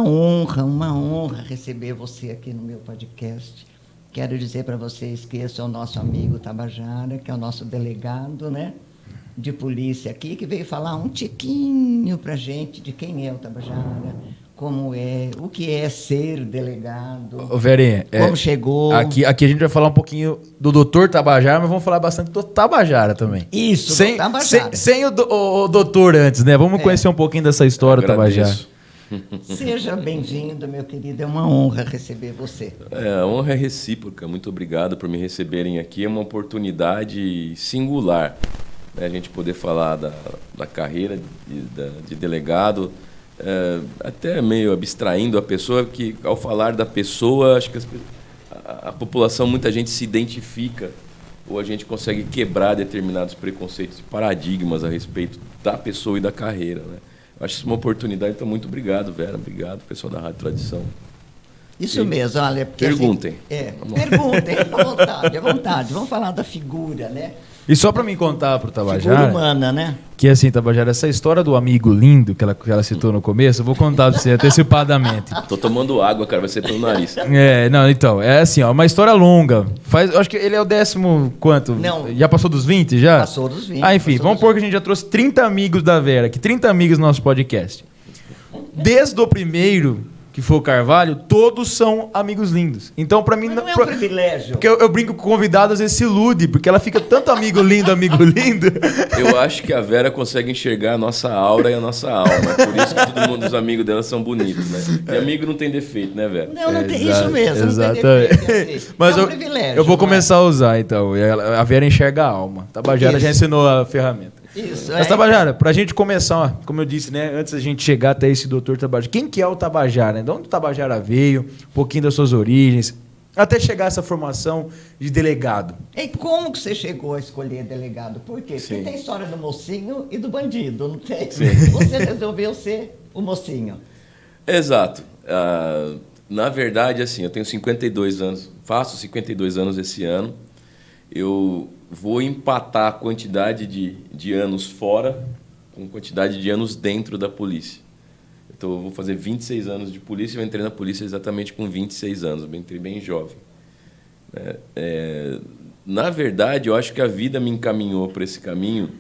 uma honra receber você aqui no meu podcast. Quero dizer para vocês que esse é o nosso amigo Tabajara, que é o nosso delegado, né, de polícia aqui, que veio falar um tiquinho para a gente de quem é o Tabajara, como é, o que é ser delegado, Ô, Verinha, como chegou. Aqui a gente vai falar um pouquinho do doutor Tabajara, mas vamos falar bastante do Tabajara também. Isso, sem, do Tabajara. Sem o doutor antes, né? Vamos conhecer um pouquinho dessa história do Tabajara. Seja bem-vindo, meu querido. É uma honra receber você. A honra é recíproca. Muito obrigado por me receberem aqui. É uma oportunidade singular, né? A gente poder falar da carreira de delegado, até meio abstraindo a pessoa, que ao falar da pessoa, acho que a população, muita gente se identifica, ou a gente consegue quebrar determinados preconceitos e paradigmas a respeito da pessoa e da carreira, né? Eu acho isso uma oportunidade, então muito obrigado, Vera, obrigado, pessoal da Rádio Tradição. Isso mesmo, olha... Perguntem. Perguntem, à vontade. Vamos falar da figura, né? E só para me contar pro Tabajara... Figura humana, né? Que assim, Tabajara, essa história do amigo lindo que ela citou no começo, eu vou contar pra você antecipadamente. Tô tomando água, cara, vai ser pelo nariz. Então, é assim, ó, uma história longa. Eu acho que ele é o 10º quanto? Não. Já passou dos 20 já? Passou dos 20. Enfim, vamos pôr que a gente já trouxe 30 amigos da Vera, aqui 30 amigos no nosso podcast. Desde o primeiro, que foi o Carvalho, todos são amigos lindos. Então, pra mim... Mas não é um privilégio. Porque eu brinco com o convidado, às vezes se ilude, porque ela fica tanto amigo lindo. Eu acho que a Vera consegue enxergar a nossa aura e a nossa alma. Por isso que todo mundo, os amigos dela são bonitos, né? E amigo não tem defeito, né, Vera? Não tem isso mesmo. Exatamente. Não tem defeito, Mas é um privilégio. eu vou começar a usar, então. A Vera enxerga a alma. Tabajara já ensinou a ferramenta. Isso, Mas, Tabajara, pra gente começar, ó, como eu disse, né, antes da gente chegar até esse doutor Tabajara, quem que é o Tabajara? De onde o Tabajara veio? Um pouquinho das suas origens, até chegar a essa formação de delegado. E como que você chegou a escolher delegado? Por quê? Porque tem a história do mocinho e do bandido, não tem? Sim. Você resolveu ser o mocinho. Exato. Na verdade, assim, eu tenho 52 anos, faço 52 anos esse ano. Eu vou empatar a quantidade de anos fora com a quantidade de anos dentro da polícia. Então, eu vou fazer 26 anos de polícia, eu entrei na polícia exatamente com 26 anos, eu entrei bem jovem. Na verdade, eu acho que a vida me encaminhou para esse caminho,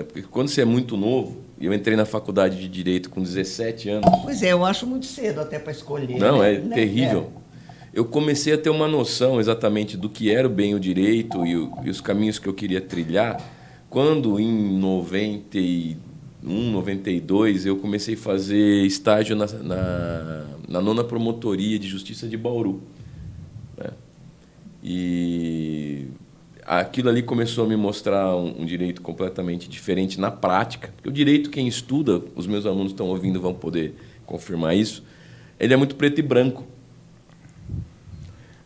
porque quando você é muito novo, eu entrei na faculdade de Direito com 17 anos. Pois é, eu acho muito cedo até para escolher. Não, né? Terrível. Eu comecei a ter uma noção exatamente do que era o bem e o direito e os caminhos que eu queria trilhar quando, em 91, 92, eu comecei a fazer estágio na 9ª Promotoria de Justiça de Bauru, né? E aquilo ali começou a me mostrar um direito completamente diferente na prática. Porque o direito, quem estuda, os meus alunos estão ouvindo, vão poder confirmar isso, ele é muito preto e branco.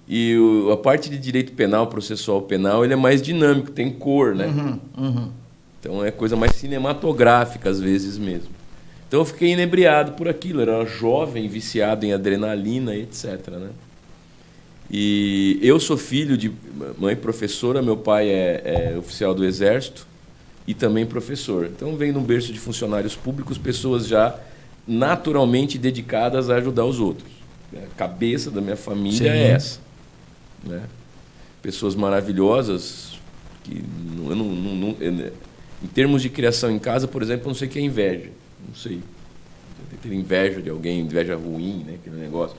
E a parte de direito penal, processual penal, ele é mais dinâmico, tem cor, né? Então é coisa mais cinematográfica, às vezes mesmo. Então eu fiquei inebriado por aquilo, eu era jovem, viciado em adrenalina, etc., né? E eu sou filho de mãe professora, meu pai é oficial do Exército e também professor. Então venho num berço de funcionários públicos, pessoas já naturalmente dedicadas a ajudar os outros. A cabeça da minha família é essa, né? Pessoas maravilhosas que em termos de criação em casa, por exemplo, eu não sei o que é inveja, não sei. Ter inveja de alguém, inveja ruim, né? Aquele negócio,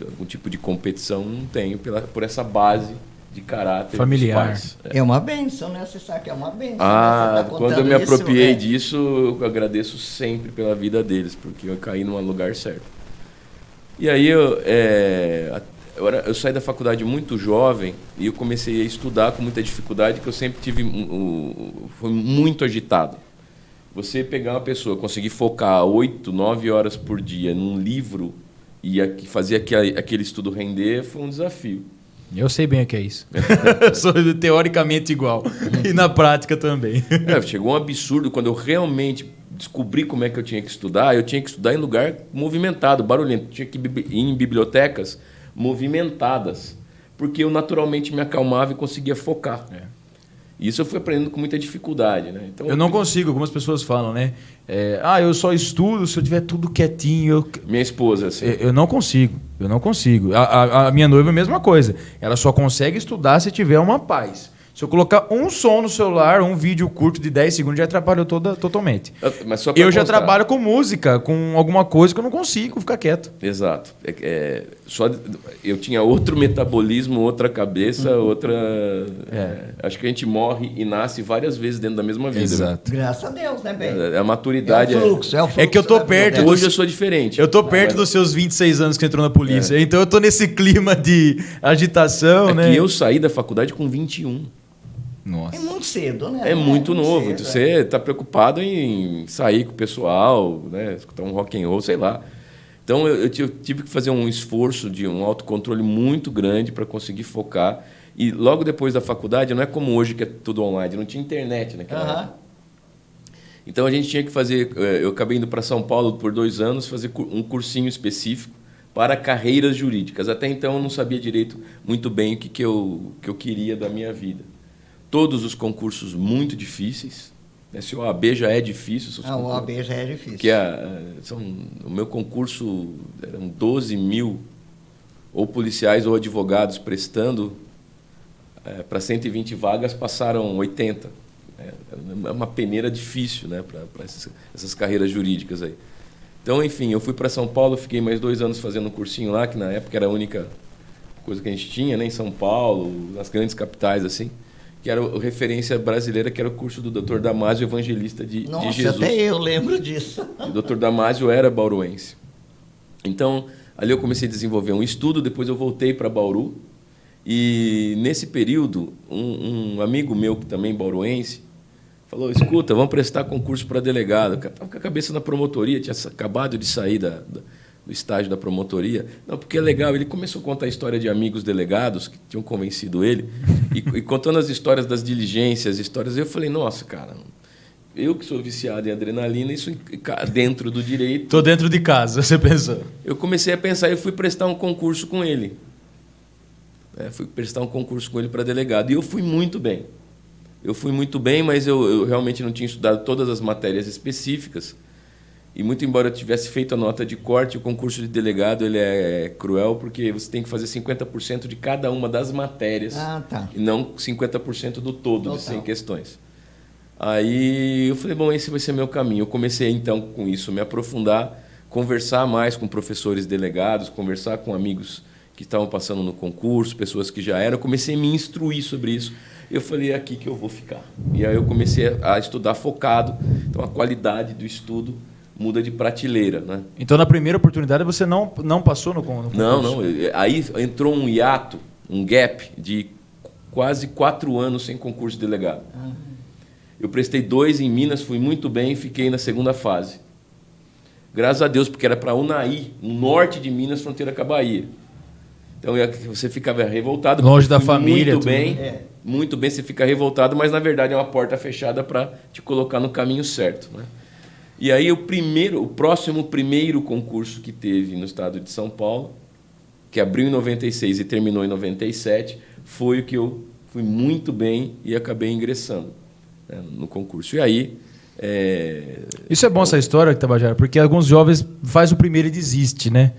algum tipo de competição, não tenho por essa base de caráter familiar. Dos pais. É uma bênção, né? Você sabe que é uma bênção. Quando eu me apropriei disso, eu agradeço sempre pela vida deles, porque eu caí no lugar certo. E aí eu saí da faculdade muito jovem e eu comecei a estudar com muita dificuldade, que eu sempre fui muito agitado. Você pegar uma pessoa, conseguir focar 8, 9 horas por dia num livro e fazer aquele estudo render, foi um desafio. Eu sei bem o que é isso. Sou teoricamente igual. E na prática também. Chegou um absurdo quando eu realmente descobri como é que eu tinha que estudar. Eu tinha que estudar em lugar movimentado, barulhento. Tinha que ir em bibliotecas movimentadas, porque eu naturalmente me acalmava e conseguia focar. Isso eu fui aprendendo com muita dificuldade, né? Então, Eu não consigo, algumas pessoas falam, né? Eu só estudo se eu tiver tudo quietinho. Minha esposa, assim. Eu não consigo, eu não consigo. A minha noiva é a mesma coisa. Ela só consegue estudar se tiver uma paz. Se eu colocar um som no celular, um vídeo curto de 10 segundos, já atrapalhou totalmente. Mas só pra Eu já constar. trabalho com música, com alguma coisa que eu não consigo ficar quieto. Exato. Eu tinha outro metabolismo, outra cabeça, outra... acho que a gente morre e nasce várias vezes dentro da mesma vida. Exato. Graças a Deus, né, bem? A maturidade É o fluxo. É que eu tô da vida, perto né? Hoje eu sou diferente. Eu tô perto dos seus 26 anos que entrou na polícia. Então eu tô nesse clima de agitação, né? Que eu saí da faculdade com 21. Nossa. É muito cedo, né? É muito novo. cedo, Você está preocupado em sair com o pessoal, né? Escutar um rock and roll, sei lá. Então eu tive que fazer um esforço de um autocontrole muito grande para conseguir focar. E logo depois da faculdade, não é como hoje que é tudo online, não tinha internet naquela época. Então a gente tinha que fazer. Eu acabei indo para São Paulo por 2 anos fazer um cursinho específico para carreiras jurídicas. Até então eu não sabia direito muito bem o que eu queria da minha vida. Todos os concursos muito difíceis. Se o OAB já é difícil. O OAB já é difícil. Que o meu concurso eram 12 mil ou policiais ou advogados prestando. Para 120 vagas passaram 80. É uma peneira difícil, né, para essas carreiras jurídicas aí. Então, enfim, eu fui para São Paulo, fiquei mais 2 anos fazendo um cursinho lá, que na época era a única coisa que a gente tinha, né, em São Paulo, nas grandes capitais, assim, que era a referência brasileira, que era o curso do Dr. Damásio, evangelista de Jesus. Até eu lembro disso. O Dr. Damásio era bauruense. Então, ali eu comecei a desenvolver um estudo, depois eu voltei para Bauru, e nesse período, um amigo meu, que também bauruense, falou, escuta, vamos prestar concurso para delegado. Eu estava com a cabeça na promotoria, tinha acabado de sair do estágio da promotoria. Não, porque é legal. Ele começou a contar a história de amigos delegados que tinham convencido ele, e contando as histórias das diligências, histórias. Eu falei, nossa, cara, eu que sou viciado em adrenalina, isso dentro do direito... Tô dentro de casa, você pensou. Eu comecei a pensar e fui prestar um concurso com ele. Fui prestar um concurso com ele para delegado. E eu fui muito bem. Mas eu realmente não tinha estudado todas as matérias específicas. E muito embora eu tivesse feito a nota de corte, o concurso de delegado ele é cruel, porque você tem que fazer 50% de cada uma das matérias. E não 50% do todo de 100 questões. Aí eu falei, bom, esse vai ser meu caminho. Eu comecei, então, com isso, me aprofundar, conversar mais com professores delegados, conversar com amigos que estavam passando no concurso, pessoas que já eram. Eu comecei a me instruir sobre isso. Eu falei, é aqui que eu vou ficar. E aí eu comecei a estudar focado. Então, a qualidade do estudo muda de prateleira, né? Então, na primeira oportunidade, você não passou no concurso? Não. Aí entrou um hiato, um gap de quase 4 anos sem concurso de delegado. Eu prestei 2 em Minas, fui muito bem e fiquei na segunda fase. Graças a Deus, porque era para Unai, no norte de Minas, fronteira com a Bahia. Então, você ficava revoltado. Longe da família. Muito bem, muito bem, você fica revoltado, mas, na verdade, é uma porta fechada para te colocar no caminho certo, né? E aí, o próximo primeiro concurso que teve no estado de São Paulo, que abriu em 96 e terminou em 97, foi o que eu fui muito bem e acabei ingressando, né, no concurso. E aí... Isso é bom, essa história, Tabajara, porque alguns jovens fazem o primeiro e desistem, né?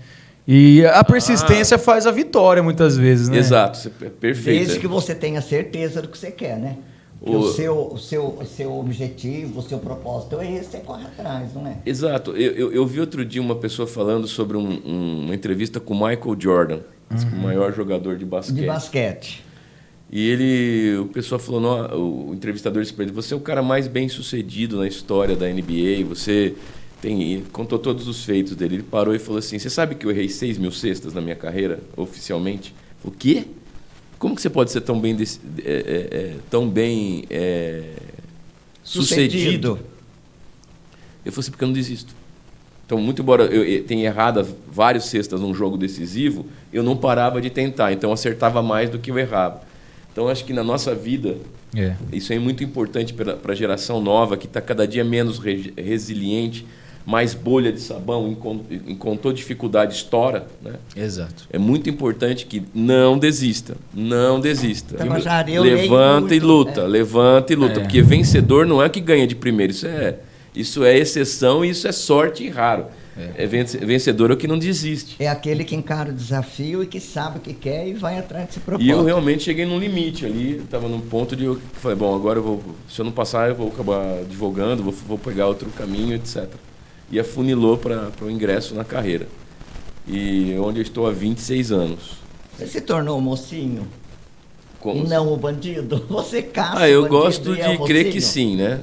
E a persistência faz a vitória, muitas vezes, né? Exato, perfeito. Desde que você tenha certeza do que você quer, né? O seu objetivo, o seu propósito é esse, você corre atrás, não é? Exato. Eu vi outro dia uma pessoa falando sobre uma entrevista com o Michael Jordan, o maior jogador de basquete. De basquete. E o pessoal falou, o entrevistador disse para ele, você é o cara mais bem-sucedido na história da NBA, você contou todos os feitos dele. Ele parou e falou assim, você sabe que eu errei 6 mil cestas na minha carreira, oficialmente? Eu falei, o quê? Como que você pode ser tão bem sucedido? Eu falei assim, porque eu não desisto. Então, muito embora eu tenha errado vários cestas num jogo decisivo, eu não parava de tentar, então eu acertava mais do que eu errava. Então, acho que na nossa vida, isso é muito importante para a geração nova, que está cada dia menos resiliente. mais bolha de sabão, encontrou dificuldade, estoura, né? Exato. É muito importante que não desista, não desista. Tabajara, eu Levanta leio e muito, luta, levanta e luta, porque vencedor não é que ganha de primeiro, isso é exceção e isso é sorte e raro. Vencedor é o que não desiste. É aquele que encara o desafio e que sabe o que quer e vai atrás de se propor. E eu realmente cheguei num limite ali, estava num ponto de eu falei, bom, agora se eu não passar, eu vou acabar divulgando, vou pegar outro caminho, etc. E afunilou para o ingresso na carreira. E onde eu estou há 26 anos. Você se tornou um mocinho? Como? E não o bandido? Você caça eu o bandido gosto e é de o crer mocinho? que sim, né?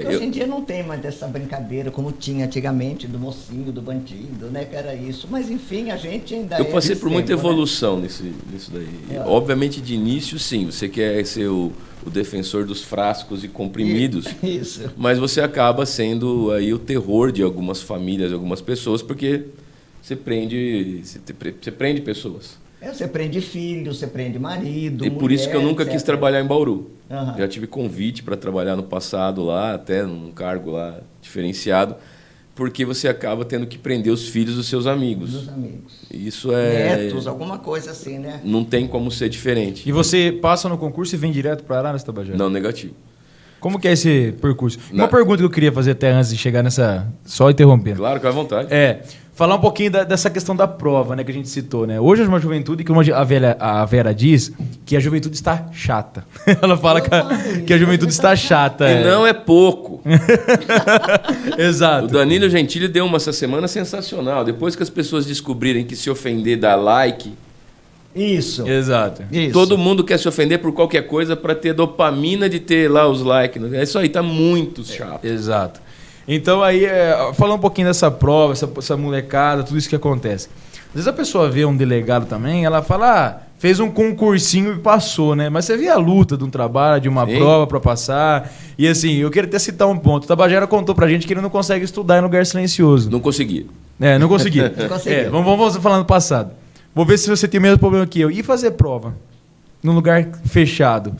Porque hoje em dia não tem mais dessa brincadeira como tinha antigamente, do mocinho, do bandido, né? Que era isso. Mas enfim, a gente ainda Eu passei por muita tempo, evolução nisso daí. Obviamente, de início, sim. Você quer ser o defensor dos frascos e comprimidos. Isso. Mas você acaba sendo aí o terror de algumas famílias, de algumas pessoas, porque você prende pessoas. Você prende filho, você prende marido, E por isso que eu nunca etc. quis trabalhar em Bauru. Aham. Já tive convite para trabalhar no passado lá, até num cargo lá diferenciado, porque você acaba tendo que prender os filhos dos seus amigos. Dos amigos. Isso é... Netos, alguma coisa assim, né? Não tem como ser diferente. E você passa no concurso e vem direto para Araras, Tabajara? Não, negativo. Como que é esse percurso? Não. Uma pergunta que eu queria fazer até antes de chegar nessa... Só interrompendo. Claro, que à vontade. Falar um pouquinho dessa questão da prova, né, que a gente citou, né? Hoje é uma juventude que a Vera diz que a juventude está chata. Ela fala que a juventude está chata. E não é pouco. Exato. O Danilo Gentili deu uma essa semana sensacional. Depois que as pessoas descobrirem que se ofender dá like, Isso. Exato. Isso. todo mundo quer se ofender por qualquer coisa para ter dopamina de ter lá os likes. Isso aí tá muito chato. Exato. Então aí, falar um pouquinho dessa prova, essa molecada, tudo isso que acontece. Às vezes a pessoa vê um delegado também, ela fala, fez um concursinho e passou, né? Mas você vê a luta de um trabalho, de uma Sim. prova para passar. E assim, eu queria até citar um ponto. O Tabajara contou pra gente que ele não consegue estudar em lugar silencioso. Não consegui. Não consegui. Não consegui. Vamos falar no passado. Vou ver se você tem o mesmo problema que eu. E fazer prova num lugar fechado?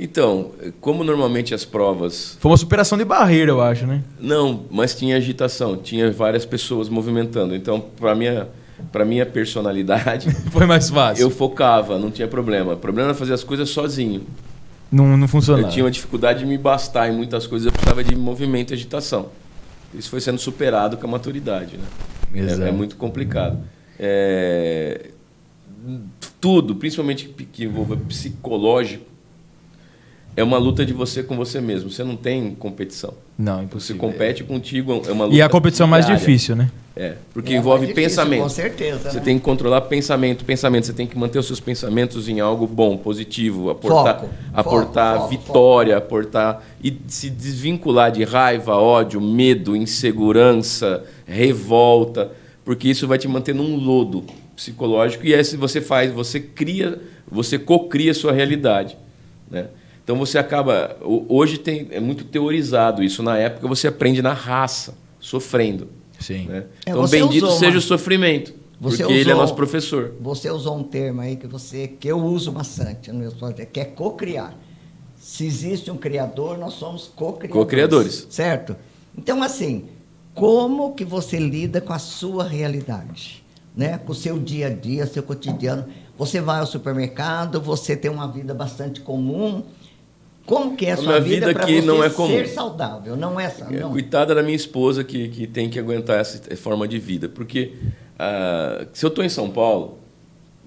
Então, como normalmente as provas... Foi uma superação de barreira, eu acho, né? Não, mas tinha agitação, tinha várias pessoas movimentando. Então, para minha personalidade, Foi mais fácil. eu focava, não tinha problema. O problema era fazer as coisas sozinho. Não funcionava. Eu tinha uma dificuldade de me bastar em muitas coisas, eu precisava de movimento e agitação. Isso foi sendo superado com a maturidade, né? Exato. É muito complicado. Tudo, principalmente que envolva psicológico, é uma luta de você com você mesmo. Você não tem competição. Não, Você impossível. compete contigo, é uma luta E a competição mais diária. difícil, né? Porque É envolve mais difícil, pensamento. Com certeza. Você né? tem que controlar pensamento. Você tem que manter os seus pensamentos em algo bom, positivo, aportar Foco. vitória, aportar e se desvincular de raiva, ódio, medo, insegurança, revolta, porque isso vai te manter num lodo psicológico e se você faz, você cocria a sua realidade, né? Então você acaba hoje é muito teorizado isso. Na época você aprende na raça, sofrendo. Sim. Né? É, Então você bendito usou seja uma- o sofrimento, Você porque ele é usou- nosso professor. Você usou um termo aí que eu uso bastante no meu projeto, que é co-criar. Se existe um criador, nós somos co-criadores. Co-criadores. Certo? Então, assim, como que você lida com a sua realidade? Né? Com o seu dia a dia, seu cotidiano. Você vai ao supermercado, você tem uma vida bastante comum. Como que é a sua minha vida vida para aqui você não é comum. ser saudável? Não é não. Coitada da minha esposa que tem que aguentar essa forma de vida. Porque se eu estou em São Paulo,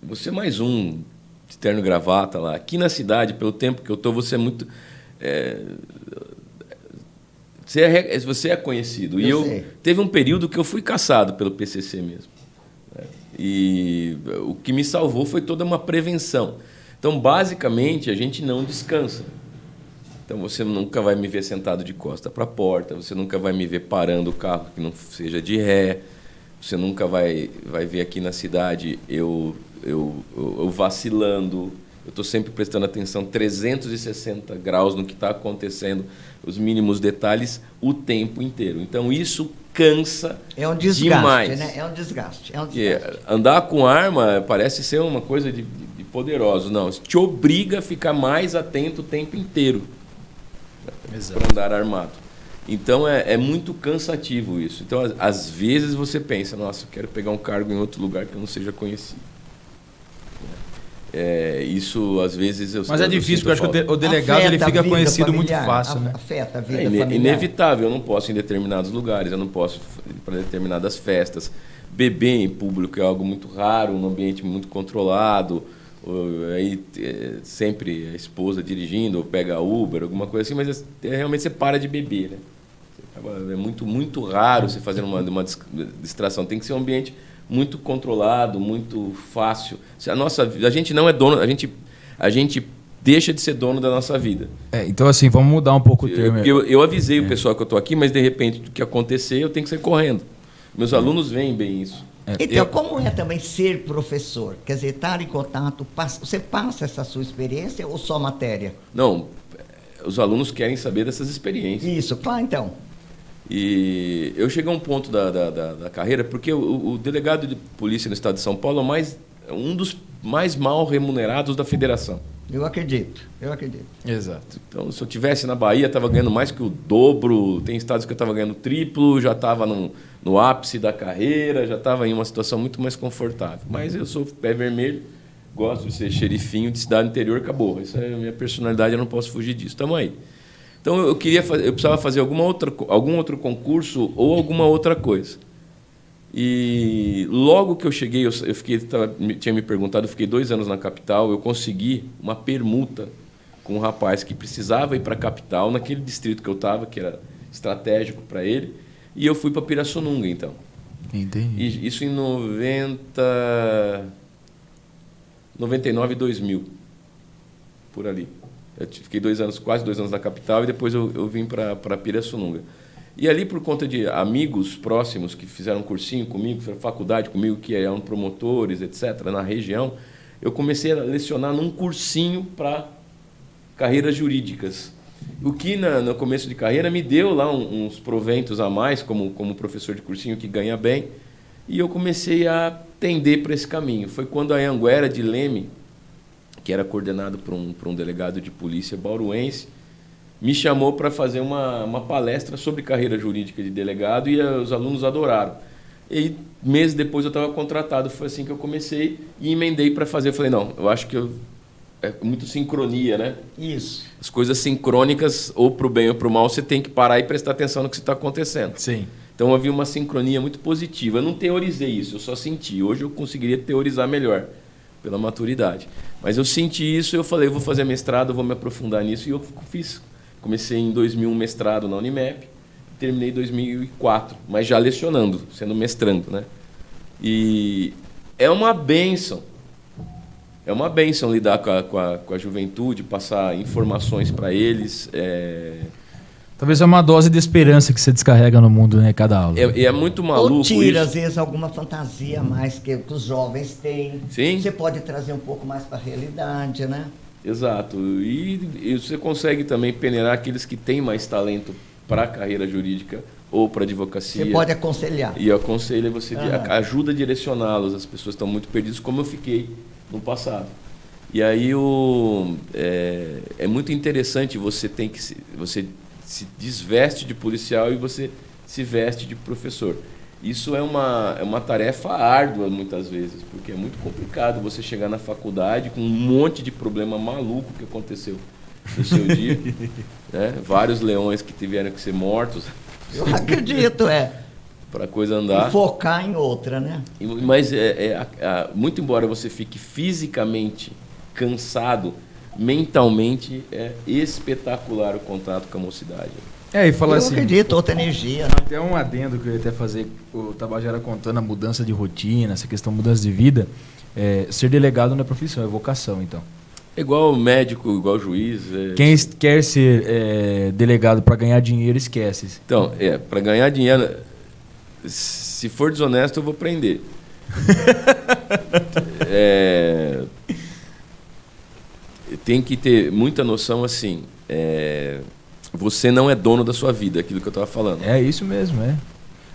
você é mais um de terno e gravata lá. Aqui na cidade, pelo tempo que eu estou, você é muito... Você é conhecido. Eu E sei. teve um período que eu fui caçado pelo PCC mesmo. Né? E o que me salvou foi toda uma prevenção. Então, basicamente, a gente não descansa. Então, você nunca vai me ver sentado de costa para a porta, você nunca vai me ver parando o carro que não seja de ré, você nunca vai ver aqui na cidade eu vacilando. Eu estou sempre prestando atenção 360 graus no que está acontecendo, os mínimos detalhes, o tempo inteiro. Então, isso cansa É um desgaste, demais. né? É um desgaste. Porque andar com arma parece ser uma coisa de poderoso. Não, isso te obriga a ficar mais atento o tempo inteiro para andar armado. Então é muito cansativo isso. Então, às vezes você pensa, nossa, eu quero pegar um cargo em outro lugar que eu não seja conhecido. Isso, às vezes... Mas é difícil, porque eu acho que o delegado ele fica conhecido muito fácil, né? Afeta a vida familiar. Inevitável, eu não posso ir em determinados lugares, eu não posso ir para determinadas festas. Beber em público é algo muito raro, num ambiente muito controlado. Aí sempre a esposa dirigindo, ou pega Uber, alguma coisa assim, mas realmente você para de beber, né? É muito raro você fazer uma distração. Tem que ser um ambiente muito controlado, muito fácil. A gente não é dono, a gente deixa de ser dono da nossa vida. Então assim, vamos mudar um pouco o termo. Eu avisei o pessoal que eu estou aqui, mas de repente o que acontecer eu tenho que sair correndo. Meus alunos veem bem isso. Então, como é também ser professor? Quer dizer, estar em contato, você passa essa sua experiência ou só matéria? Não, os alunos querem saber dessas experiências. Isso, claro, então. E eu cheguei a um ponto da carreira, porque o delegado de polícia no estado de São Paulo é um dos mais mal remunerados da federação. Eu acredito. Exato. Então, se eu estivesse na Bahia, estava ganhando mais que o dobro. Tem estados que eu estava ganhando triplo, já estava no ápice da carreira, já estava em uma situação muito mais confortável. Mas eu sou pé vermelho, gosto de ser xerifinho de cidade interior, acabou. Essa é a minha personalidade, eu não posso fugir disso. Estamos aí. Então, eu precisava fazer algum outro concurso ou alguma outra coisa. E logo que eu cheguei, tinha me perguntado, eu fiquei 2 anos na capital, eu consegui uma permuta com um rapaz que precisava ir para a capital, naquele distrito que eu estava, que era estratégico para ele, e eu fui para Pirassununga, então. Entendi. E isso em 99 e 2000, por ali. Eu fiquei quase 2 anos na capital, e depois eu vim para Pirassununga. E ali, por conta de amigos próximos que fizeram um cursinho comigo, fizeram faculdade comigo, que eram promotores, etc., na região, eu comecei a lecionar num cursinho para carreiras jurídicas. O que, no começo de carreira, me deu lá uns proventos a mais, como professor de cursinho que ganha bem, e eu comecei a tender para esse caminho. Foi quando a Anhanguera de Leme, que era coordenado por um delegado de polícia bauruense, me chamou para fazer uma palestra sobre carreira jurídica de delegado, e os alunos adoraram. E meses depois eu estava contratado, foi assim que eu comecei e emendei para fazer. Eu falei, não, eu acho que é muito sincronia, né? Isso. As coisas sincrônicas, ou para o bem ou para o mal, você tem que parar e prestar atenção no que está acontecendo. Sim. Então havia uma sincronia muito positiva. Eu não teorizei isso, eu só senti. Hoje eu conseguiria teorizar melhor, pela maturidade. Mas eu senti isso e eu falei, eu vou fazer mestrado, vou me aprofundar nisso, e eu fiz. Comecei em 2001 um mestrado na Unimep, terminei em 2004, mas já lecionando, sendo mestrando, né? E é uma bênção. É uma bênção lidar com a juventude, passar informações para eles. Talvez é uma dose de esperança que você descarrega no mundo, né, cada aula. É muito maluco. Ou tira, isso. às vezes, alguma fantasia a mais que os jovens têm. Sim. Você pode trazer um pouco mais para a realidade, né? Exato. E você consegue também peneirar aqueles que têm mais talento para a carreira jurídica ou para a advocacia. Você pode aconselhar. E aconselha, você ajuda a direcioná-los. As pessoas estão muito perdidas, como eu fiquei no passado. E aí é muito interessante, você se desveste de policial e você se veste de professor. Isso é uma tarefa árdua muitas vezes, porque é muito complicado você chegar na faculdade com um monte de problema maluco que aconteceu no seu dia. Né? Vários leões que tiveram que ser mortos. Eu acredito, para a coisa andar. E focar em outra, né? Mas, muito embora você fique fisicamente cansado, mentalmente é espetacular o contato com a mocidade. E falar assim, acredito, outra energia, né? Até um adendo que eu ia até fazer, o Tabajara contando a mudança de rotina, essa questão de mudança de vida. Ser delegado não é profissão, é vocação, então. É igual médico, igual juiz. Quem quer ser delegado para ganhar dinheiro, esquece. Então, para ganhar dinheiro, se for desonesto, eu vou prender. Tem que ter muita noção assim. Você não é dono da sua vida, aquilo que eu estava falando. É isso mesmo,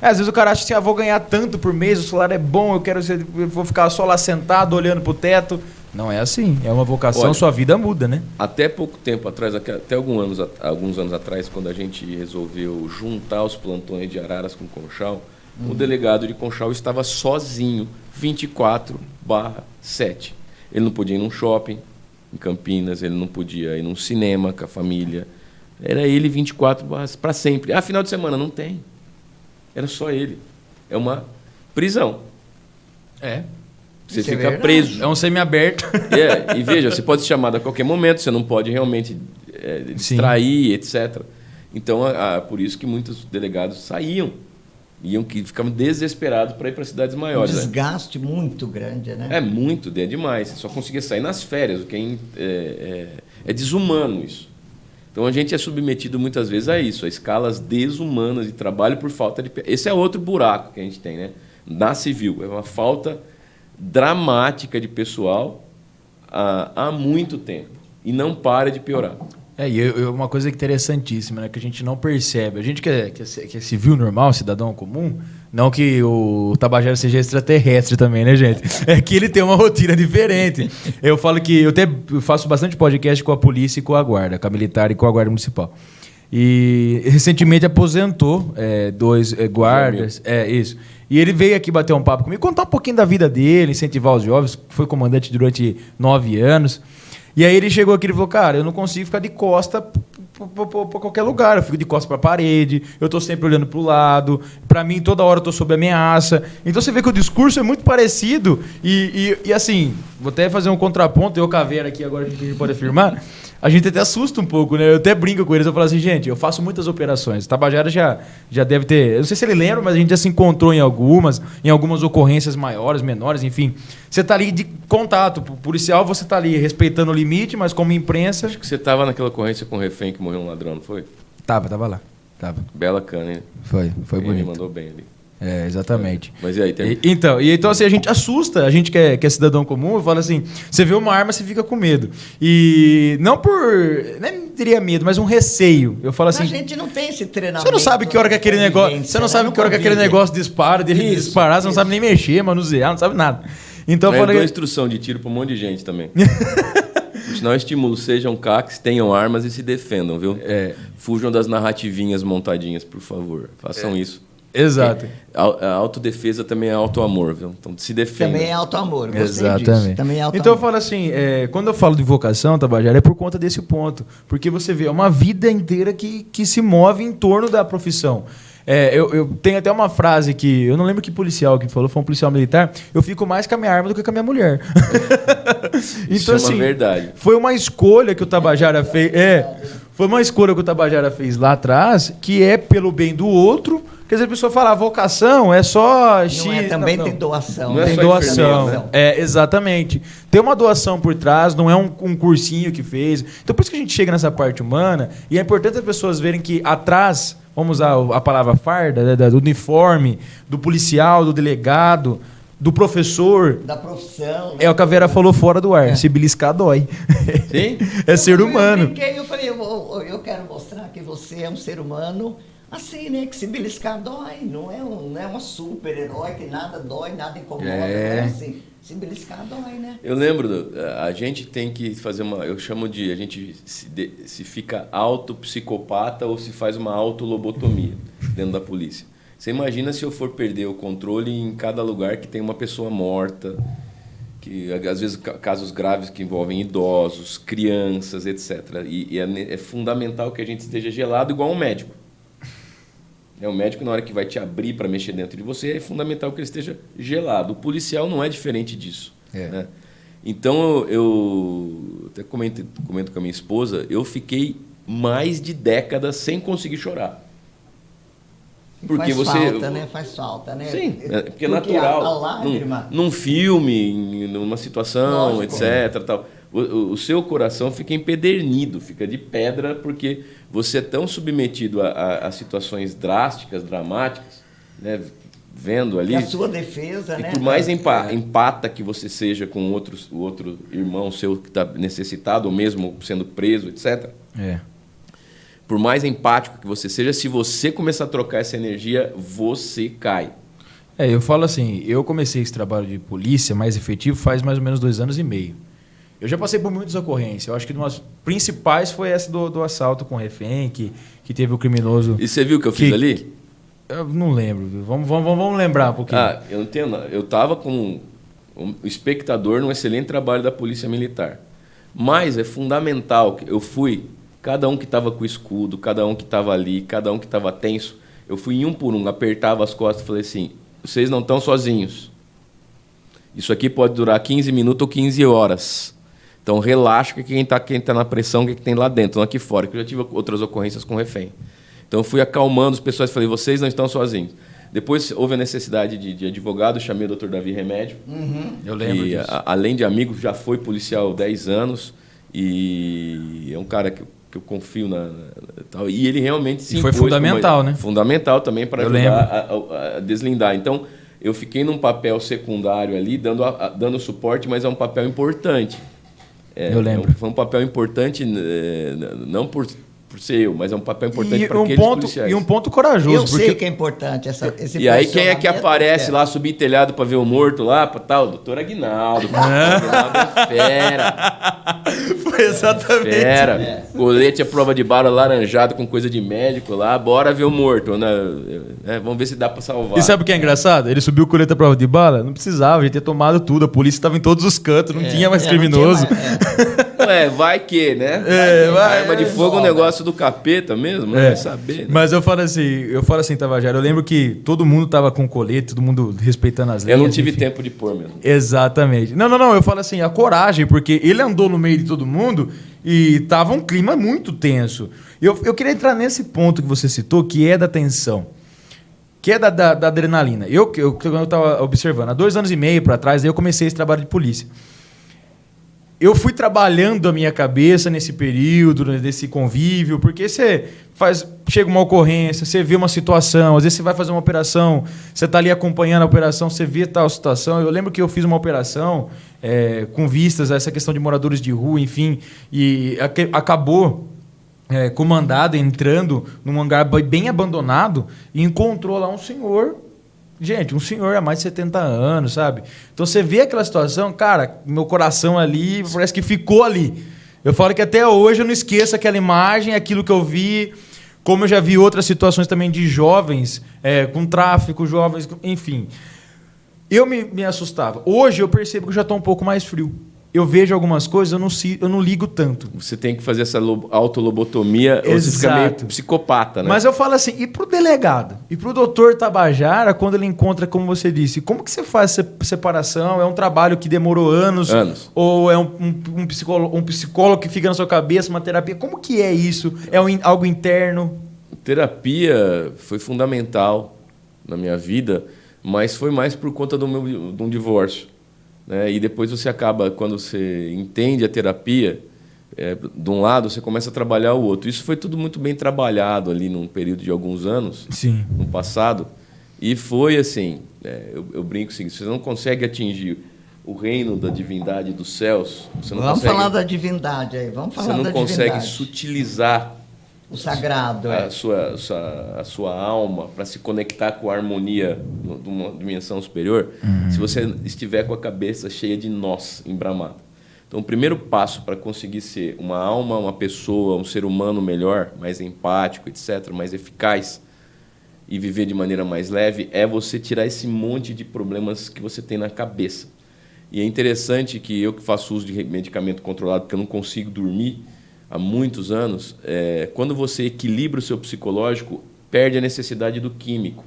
às vezes o cara acha assim, vou ganhar tanto por mês, o salário é bom, eu vou ficar só lá sentado, olhando pro teto. Não é assim. É uma vocação, Olha, sua vida muda, né? Até pouco tempo atrás, até alguns anos atrás, quando a gente resolveu juntar os plantões de Araras com Conchal, o delegado de Conchal estava sozinho, 24/7. Ele não podia ir num shopping em Campinas, ele não podia ir num cinema com a família. Era ele 24 para sempre. Ah, final de semana não tem. Era só ele. É uma prisão. É. Você Isso é fica verdade. preso. É um semi-aberto. E veja, você pode ser chamado a qualquer momento, você não pode realmente distrair, etc. Então, por isso que muitos delegados saíam, ficavam desesperados para ir para cidades Um maiores. desgaste muito grande, né? É muito, é demais. Você só conseguia sair nas férias, o que é desumano isso. Então a gente é submetido muitas vezes a isso, a escalas desumanas de trabalho por falta de... Esse é outro buraco que a gente tem, né? Na civil, é uma falta dramática de pessoal há muito tempo e não para de piorar. Uma coisa interessantíssima, né, que a gente não percebe. A gente que é civil normal, cidadão comum, não que o Tabajara seja extraterrestre também, né, gente? É que ele tem uma rotina diferente. Eu falo que eu faço bastante podcast com a polícia e com a guarda, com a militar e com a guarda municipal. E recentemente aposentou 2 guardas. Isso. E ele veio aqui bater um papo comigo, contar um pouquinho da vida dele, incentivar os jovens. Foi comandante durante 9 anos. E aí ele chegou aqui e falou, cara, eu não consigo ficar de costa para qualquer lugar. Eu fico de costa para a parede, eu estou sempre olhando para o lado. Para mim, toda hora eu estou sob ameaça. Então você vê que o discurso é muito parecido. E assim, vou até fazer um contraponto. Eu, Caveira, aqui agora a gente pode afirmar. A gente até assusta um pouco, né? Eu até brinco com eles. Eu falo assim, gente, eu faço muitas operações. O Tabajara já deve ter... Eu não sei se ele lembra, mas a gente já se encontrou em algumas ocorrências maiores, menores, enfim. Você está ali de contato. Policial, você está ali respeitando o limite, mas como imprensa... Acho que você estava naquela ocorrência com o refém que morreu um ladrão, não foi? Tava lá. Tava. Bela cana, hein? Foi bonito. Ele mandou bem ali. Exatamente. Mas e aí? Então assim, a gente assusta, a gente que é cidadão comum, fala assim, você vê uma arma, você fica com medo. E não nem diria medo, mas um receio. Eu falo assim, a gente não tem esse treinamento. você não sabe que hora que aquele negócio, você não sabe que hora que aquele negócio dispara, dele disparar, você não sabe nem mexer, manusear, não sabe nada. Então eu dou instrução de tiro para um monte de gente também. Não estimulo, sejam caques, tenham armas e se defendam, viu? Fujam das narrativinhas montadinhas, por favor. Façam isso. Exato. A autodefesa também é auto-amor, viu? Então se defenda. Também é auto-amor, exatamente. Também é auto-amor. Então eu falo assim, quando eu falo de vocação, Tabajara, é por conta desse ponto. Porque você vê, é uma vida inteira que se move em torno da profissão. Eu tenho até uma frase que... Eu não lembro que policial que falou, foi um policial militar. Eu fico mais com a minha arma do que com a minha mulher. Isso é uma verdade. Foi uma escolha que o Tabajara fez... Foi uma escolha que o Tabajara fez lá atrás, que é pelo bem do outro. Quer dizer, a pessoa fala, a vocação é só... Também tem doação. Não é tem só doação. Exatamente. Tem uma doação por trás, não é um cursinho que fez. Então, por isso que a gente chega nessa parte humana, e é importante as pessoas verem que atrás, vamos usar a palavra farda, do uniforme, do policial, do delegado, do professor... Da profissão. É o que a Vera falou fora do ar. Se beliscar, dói. Sim? É ser humano. Eu falei, eu quero mostrar que você é um ser humano... Assim, né? Que se beliscar dói. Não é um super-herói que nada dói, nada incomoda. Né? Assim, se beliscar dói, né? Eu lembro, a gente tem que fazer uma... Eu chamo de... A gente se fica autopsicopata ou se faz uma autolobotomia dentro da polícia. Você imagina se eu for perder o controle em cada lugar que tem uma pessoa morta, que às vezes casos graves que envolvem idosos, crianças, etc. E é fundamental que a gente esteja gelado igual um médico. O médico, na hora que vai te abrir para mexer dentro de você, é fundamental que ele esteja gelado. O policial não é diferente disso. Né? Então, eu até comento com a minha esposa, eu fiquei mais de décadas sem conseguir chorar. Porque faz falta, né? Sim, porque é natural. A lágrima... Num filme, numa situação, lógico, etc. Tal. O seu coração fica empedernido, fica de pedra, porque você é tão submetido a situações drásticas, dramáticas, né? Vendo ali... E a sua defesa, né? E por mais empata que você seja com o outro irmão seu que está necessitado, ou mesmo sendo preso, etc. Por mais empático que você seja, se você começar a trocar essa energia, você cai. Eu falo assim, eu comecei esse trabalho de polícia mais efetivo faz mais ou menos 2 anos e meio. Eu já passei por muitas ocorrências. Eu acho que uma das principais foi essa do assalto com refém, que teve o criminoso... E você viu o que eu fiz ali? Eu não lembro. Vamos lembrar um pouquinho. Eu não tenho nada. Eu estava como um espectador num excelente trabalho da Polícia Militar. Mas é fundamental que eu fui, cada um que estava com o escudo, cada um que estava ali, cada um que estava tenso, eu fui um por um, apertava as costas e falei assim, vocês não estão sozinhos. Isso aqui pode durar 15 minutos ou 15 horas. Então relaxa que quem tá na pressão, o que tem lá dentro, não aqui fora, que eu já tive outras ocorrências com refém. Então eu fui acalmando as pessoas e falei, vocês não estão sozinhos. Depois houve a necessidade de advogado, chamei o Dr. Davi Remédio. Eu lembro disso. Além de amigo, já foi policial há 10 anos e é um cara que eu confio tal. E ele realmente se foi impôs fundamental, né? Fundamental também para ajudar a deslindar. Então, eu fiquei num papel secundário ali, dando suporte, mas é um papel importante. Eu lembro. Foi um papel importante, não por ser eu, mas é um papel importante para aqueles policiais. E um ponto corajoso. Eu sei que é importante esse E aí quem é que aparece lá, subir telhado para ver o morto lá, tal? Doutor Aguinaldo. Aguinaldo é fera. Foi exatamente. Fera. Colete à prova de bala laranjado com coisa de médico lá, bora ver o morto. Né? Vamos ver se dá para salvar. E sabe o que é engraçado? Ele subiu o colete à prova de bala, não precisava, a gente tinha tomado tudo, a polícia estava em todos os cantos, não tinha mais criminoso. Vai que, né? Arma de fogo é um negócio do capeta mesmo, não vai saber. Né? Mas eu falo assim, Tabajara, eu lembro que todo mundo tava com colete, todo mundo respeitando as leis. Eu não tive tempo de pôr mesmo. Exatamente. Não, eu falo assim, a coragem, porque ele andou no meio de todo mundo e tava um clima muito tenso. Eu queria entrar nesse ponto que você citou, que é da tensão, que é da adrenalina. Eu tava observando, há 2 anos e meio para trás, aí eu comecei esse trabalho de polícia. Eu fui trabalhando a minha cabeça nesse período, desse convívio, porque chega uma ocorrência, você vê uma situação, às vezes você vai fazer uma operação, você está ali acompanhando a operação, você vê tal situação. Eu lembro que eu fiz uma operação com vistas a essa questão de moradores de rua, enfim, e acabou comandado entrando num hangar bem abandonado e encontrou lá um senhor. Gente, um senhor há mais de 70 anos, sabe? Então você vê aquela situação, cara, meu coração ali parece que ficou ali. Eu falo que até hoje eu não esqueço aquela imagem, aquilo que eu vi, como eu já vi outras situações também de jovens, com tráfico, jovens, enfim. Eu me assustava. Hoje eu percebo que eu já estou um pouco mais frio. Eu vejo algumas coisas, eu não ligo tanto. Você tem que fazer essa autolobotomia, ou você fica meio psicopata, né? Mas eu falo assim, e pro delegado? E pro doutor Tabajara, quando ele encontra, como você disse, como que você faz essa separação? É um trabalho que demorou anos? Ou é um psicólogo que fica na sua cabeça, uma terapia? Como que é isso? É algo interno? Terapia foi fundamental na minha vida, mas foi mais por conta de um divórcio. E depois você acaba, quando você entende a terapia, de um lado você começa a trabalhar o outro. Isso foi tudo muito bem trabalhado ali num período de alguns anos, Sim. no passado. E foi assim, eu brinco assim, você não consegue atingir o reino da divindade dos céus. Vamos falar da divindade aí, Você não consegue sutilizar o sagrado, a sua alma para se conectar com a harmonia de uma dimensão superior, se você estiver com a cabeça cheia de nós embramado. Então, o primeiro passo para conseguir ser uma alma, uma pessoa, um ser humano melhor, mais empático, etc., mais eficaz e viver de maneira mais leve, é você tirar esse monte de problemas que você tem na cabeça. E é interessante que eu que faço uso de medicamento controlado, porque eu não consigo dormir há muitos anos, quando você equilibra o seu psicológico, perde a necessidade do químico.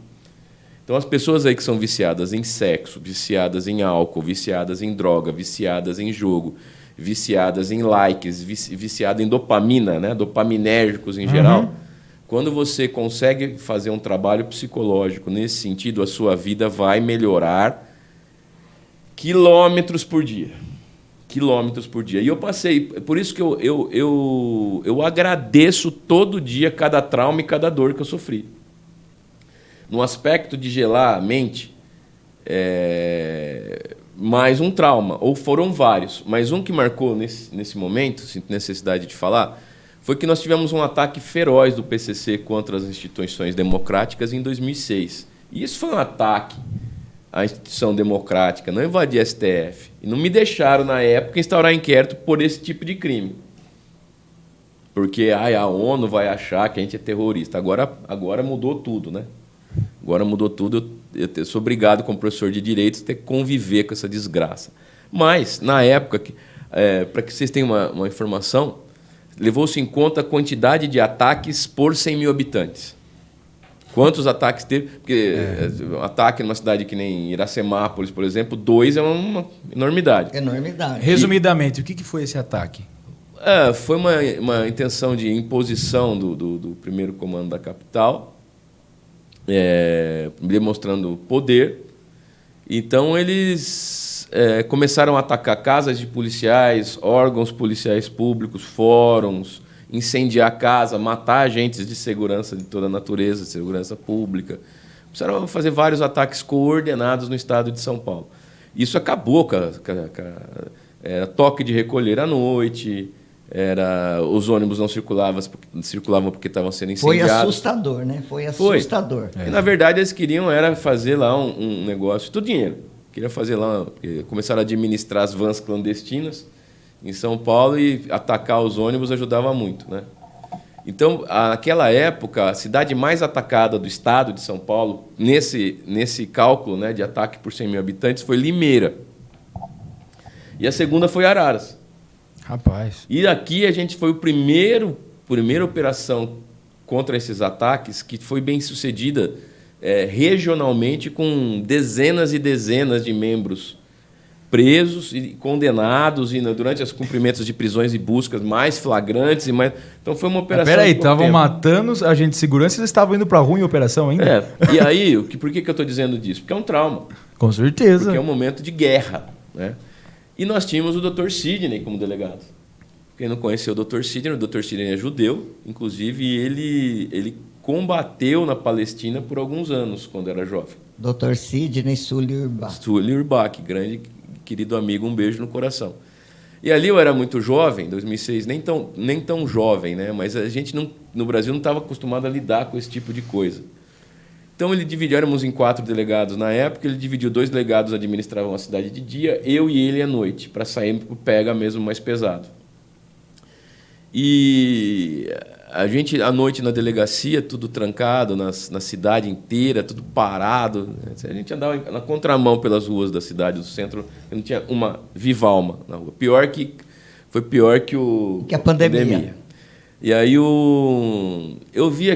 Então, as pessoas aí que são viciadas em sexo, viciadas em álcool, viciadas em droga, viciadas em jogo, viciadas em likes, viciadas em dopamina, né? Dopaminérgicos em geral, quando você consegue fazer um trabalho psicológico nesse sentido, a sua vida vai melhorar quilômetros por dia. Quilômetros por dia. E eu passei, por isso que eu agradeço todo dia cada trauma e cada dor que eu sofri. No aspecto de gelar a mente, mais um trauma, ou foram vários, mas um que marcou nesse momento, sinto necessidade de falar, foi que nós tivemos um ataque feroz do PCC contra as instituições democráticas em 2006. E isso foi um ataque a instituição democrática, não invadir a STF. E não me deixaram, na época, instaurar inquérito por esse tipo de crime. Porque a ONU vai achar que a gente é terrorista. Agora mudou tudo, né? Agora mudou tudo. Eu sou obrigado, como professor de direitos, a ter que conviver com essa desgraça. Mas, na época, para que vocês tenham uma informação, levou-se em conta a quantidade de ataques por 100 mil habitantes. Quantos ataques teve? Porque um ataque numa cidade que nem Iracemápolis, por exemplo, 2 é uma enormidade. Enormidade. Resumidamente, o que foi esse ataque? Foi uma intenção de imposição do primeiro comando da capital, demonstrando poder. Então, eles começaram a atacar casas de policiais, órgãos policiais públicos, fóruns, incendiar a casa, matar agentes de segurança de toda a natureza, de segurança pública. Começaram a fazer vários ataques coordenados no estado de São Paulo. Isso acabou com toque de recolher à noite, os ônibus não circulavam porque estavam sendo incendiados. Foi assustador, né? Foi assustador. E, na verdade, eles queriam fazer lá um negócio, tudo dinheiro. Queriam fazer lá, começaram a administrar as vans clandestinas em São Paulo e atacar os ônibus ajudava muito, né? Então, naquela época, a cidade mais atacada do estado de São Paulo, nesse cálculo, né, de ataque por 100 mil habitantes, foi Limeira. E a segunda foi Araras. Rapaz. E aqui a gente foi a primeira operação contra esses ataques que foi bem sucedida regionalmente, com dezenas e dezenas de membros presos e condenados, e durante os cumprimentos de prisões e buscas mais flagrantes. Então foi uma operação... Peraí, estavam matando agentes de segurança e eles estavam indo para a rua em operação ainda? E aí, por que eu estou dizendo disso? Porque é um trauma. Com certeza. Porque é um momento de guerra, né? E nós tínhamos o Dr. Sidney como delegado. Quem não conheceu o Dr. Sidney é judeu, inclusive, e ele combateu na Palestina por alguns anos, quando era jovem. Dr. Sidney Sully Urbach. Sully Urbach, grande, querido amigo, um beijo no coração. E ali eu era muito jovem, em 2006, nem tão jovem, né? Mas a gente no Brasil não estava acostumado a lidar com esse tipo de coisa. Então, éramos em 4 delegados na época, ele dividiu 2 delegados administravam a cidade de dia, eu e ele à noite, para sair para o pega mesmo mais pesado. E a gente, à noite, na delegacia, tudo trancado, na cidade inteira, tudo parado. A gente andava na contramão pelas ruas da cidade, do centro, não tinha uma viva alma na rua. Foi pior que a pandemia. E aí eu vi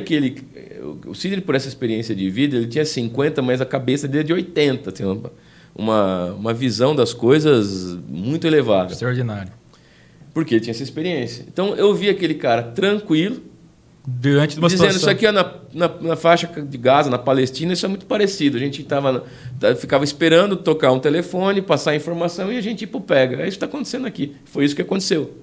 o Sidney, por essa experiência de vida, ele tinha 50, mas a cabeça dele é de 80. Assim, uma visão das coisas muito elevada. Extraordinário. Porque ele tinha essa experiência. Então, eu vi aquele cara tranquilo, diante de uma dizendo, situação... isso aqui na faixa de Gaza, na Palestina, isso é muito parecido. A gente ficava esperando tocar um telefone, passar a informação e a gente ia para o pega. É isso que está acontecendo aqui. Foi isso que aconteceu.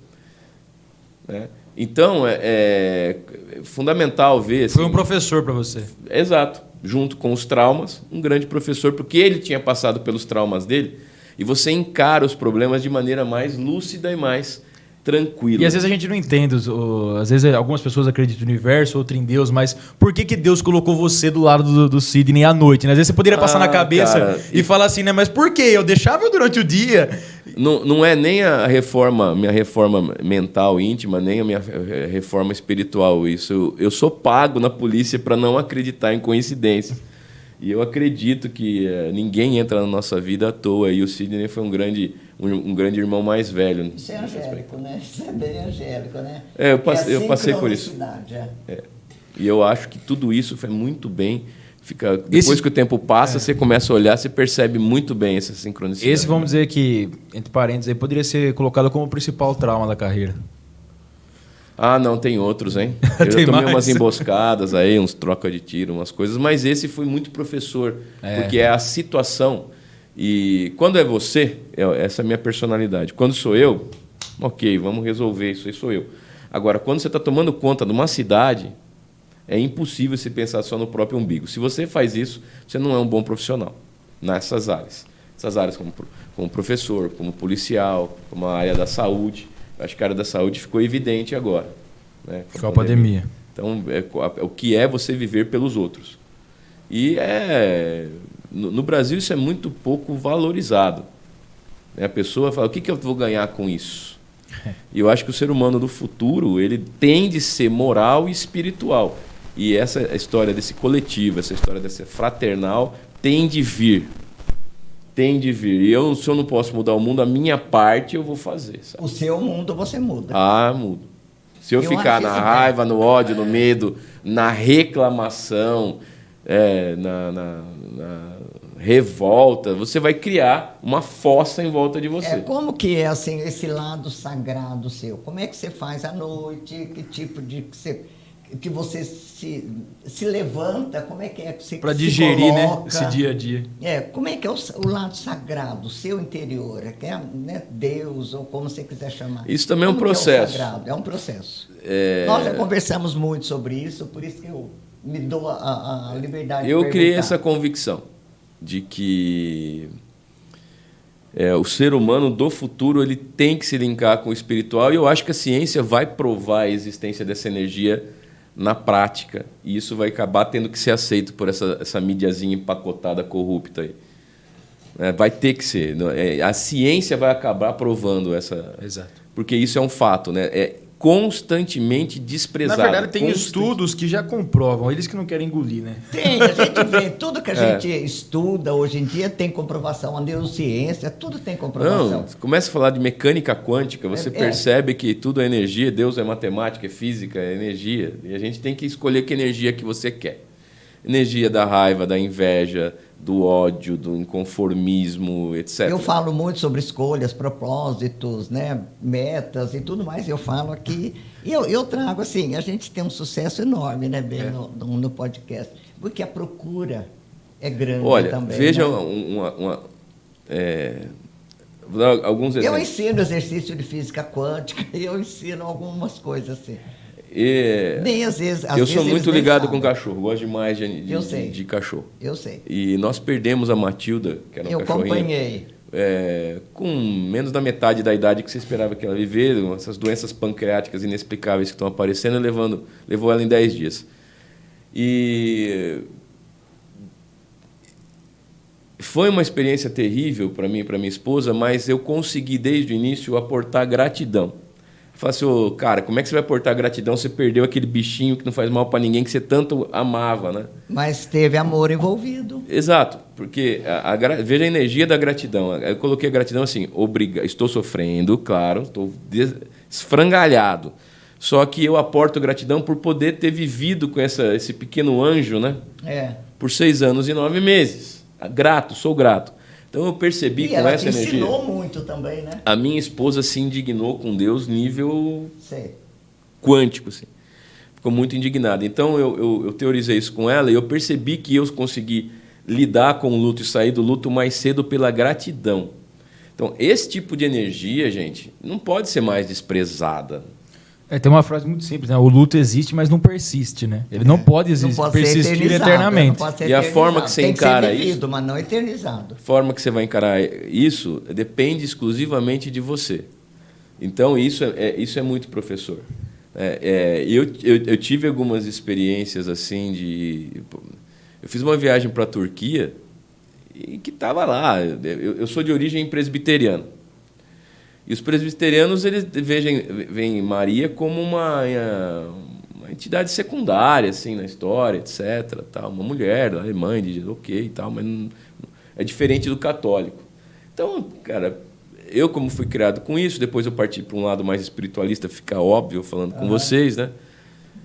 Né? Então, é fundamental ver... Assim, foi um professor para você. Exato. Junto com os traumas, um grande professor, porque ele tinha passado pelos traumas dele, e você encara os problemas de maneira mais lúcida e mais tranquila. E às vezes a gente não entende, às vezes algumas pessoas acreditam no universo, outras em Deus, mas por que Deus colocou você do lado do Sidney à noite? Né? Às vezes você poderia passar na cabeça, cara, e falar assim, né? Mas por quê? Eu deixava durante o dia. Não é nem minha reforma mental íntima, nem a minha reforma espiritual. Isso eu sou pago na polícia para não acreditar em coincidências. E eu acredito que ninguém entra na nossa vida à toa. E o Sidney foi um grande irmão mais velho. Isso é angélico, né? Isso é bem angélico, né? Eu passei por isso. E eu acho que tudo isso foi muito bem. Depois que o tempo passa, você começa a olhar, você percebe muito bem essa sincronicidade. Esse, vamos dizer que, entre parênteses, aí, poderia ser colocado como o principal trauma da carreira. Ah, não, tem outros, hein? Eu já tomei umas emboscadas aí, uns trocas de tiro, umas coisas, mas esse foi muito professor, porque é a situação. E quando é você, essa é a minha personalidade. Quando sou eu, ok, vamos resolver isso aí, sou eu. Agora, quando você está tomando conta de uma cidade, é impossível você pensar só no próprio umbigo. Se você faz isso, você não é um bom profissional nessas áreas. Essas áreas como professor, como policial, como a área da saúde. Acho que a área da saúde ficou evidente agora. Né, com a pandemia. Então, o que é você viver pelos outros. E no Brasil isso é muito pouco valorizado. A pessoa fala, o que eu vou ganhar com isso? E eu acho que o ser humano do futuro, ele tem de ser moral e espiritual. E essa história desse coletivo, essa história desse fraternal, tem de vir. Tem de vir. E se eu não posso mudar o mundo, a minha parte eu vou fazer. Sabe? O seu mundo você muda. Ah, mudo. Se eu ficar na raiva, no ódio, no medo, na reclamação, na revolta, você vai criar uma fossa em volta de você. Como que é assim, esse lado sagrado seu? Como é que você faz à noite? Que tipo de... que você se levanta, como é que você para digerir, né, esse dia a dia. Como é que é o lado sagrado, o seu interior, né, Deus, ou como você quiser chamar. Isso também é um processo. É um processo. Nós já conversamos muito sobre isso, por isso que eu me dou a liberdade de perguntar. Eu criei essa convicção de que o ser humano do futuro ele tem que se linkar com o espiritual, e eu acho que a ciência vai provar a existência dessa energia na prática, e isso vai acabar tendo que ser aceito por essa mídiazinha empacotada, corrupta aí. Vai ter que ser. A ciência vai acabar provando essa... Exato. Porque isso é um fato, né? É constantemente desprezado. Na verdade, tem estudos que já comprovam, eles que não querem engolir, né? Tem, a gente vê, tudo que a gente estuda hoje em dia tem comprovação, a neurociência, tudo tem comprovação. Não, você começa a falar de mecânica quântica, você percebe que tudo é energia, Deus é matemática, é física, é energia. E a gente tem que escolher que energia que você quer. Energia da raiva, da inveja, do ódio, do inconformismo, etc. Eu falo muito sobre escolhas, propósitos, né, metas e tudo mais, eu falo aqui. E eu trago assim, a gente tem um sucesso enorme, né, Ben, no podcast, porque a procura é grande. Olha, também. Veja, né? Vou dar alguns exemplos. Eu ensino exercício de física quântica, eu ensino algumas coisas assim. Nem às vezes. Eu sou muito ligado com cachorro, gosto demais de cachorro. Eu sei. E nós perdemos a Matilda, que era uma cachorrinha. Eu acompanhei. Com menos da metade da idade que você esperava que ela vivesse, essas doenças pancreáticas inexplicáveis que estão aparecendo, levou ela em 10 dias. E foi uma experiência terrível para mim e para minha esposa, mas eu consegui desde o início aportar gratidão. Fala assim, cara, como é que você vai aportar gratidão? Você perdeu aquele bichinho que não faz mal para ninguém, que você tanto amava, né? Mas teve amor envolvido. Exato, porque veja a energia da gratidão. Eu coloquei a gratidão assim, estou sofrendo, claro, estou esfrangalhado. Só que eu aporto gratidão por poder ter vivido com esse pequeno anjo, né? Por 6 anos e 9 meses. Sou grato. Então eu percebi com essa energia. E ela ensinou muito também, né? A minha esposa se indignou com Deus nível quântico, assim. Ficou muito indignada. Então eu teorizei isso com ela e eu percebi que eu consegui lidar com o luto e sair do luto mais cedo pela gratidão. Então esse tipo de energia, gente, não pode ser mais desprezada. Tem uma frase muito simples, né? O luto existe, mas não persiste, né? Ele não pode persistir eternamente. E a forma que você encara tem que ser vivido, isso, mas não eternizado. A forma que você vai encarar isso depende exclusivamente de você. Então isso é muito professor. Eu tive algumas experiências assim eu fiz uma viagem para a Turquia e que estava lá. Eu sou de origem presbiteriana. E os presbiterianos eles veem Maria como uma entidade secundária assim na história, etc. Tal, uma mulher, mãe de Jesus, ok, tal, mas não, é diferente do católico. Então, cara, eu como fui criado com isso, depois eu parti para um lado mais espiritualista, fica óbvio falando com vocês, né?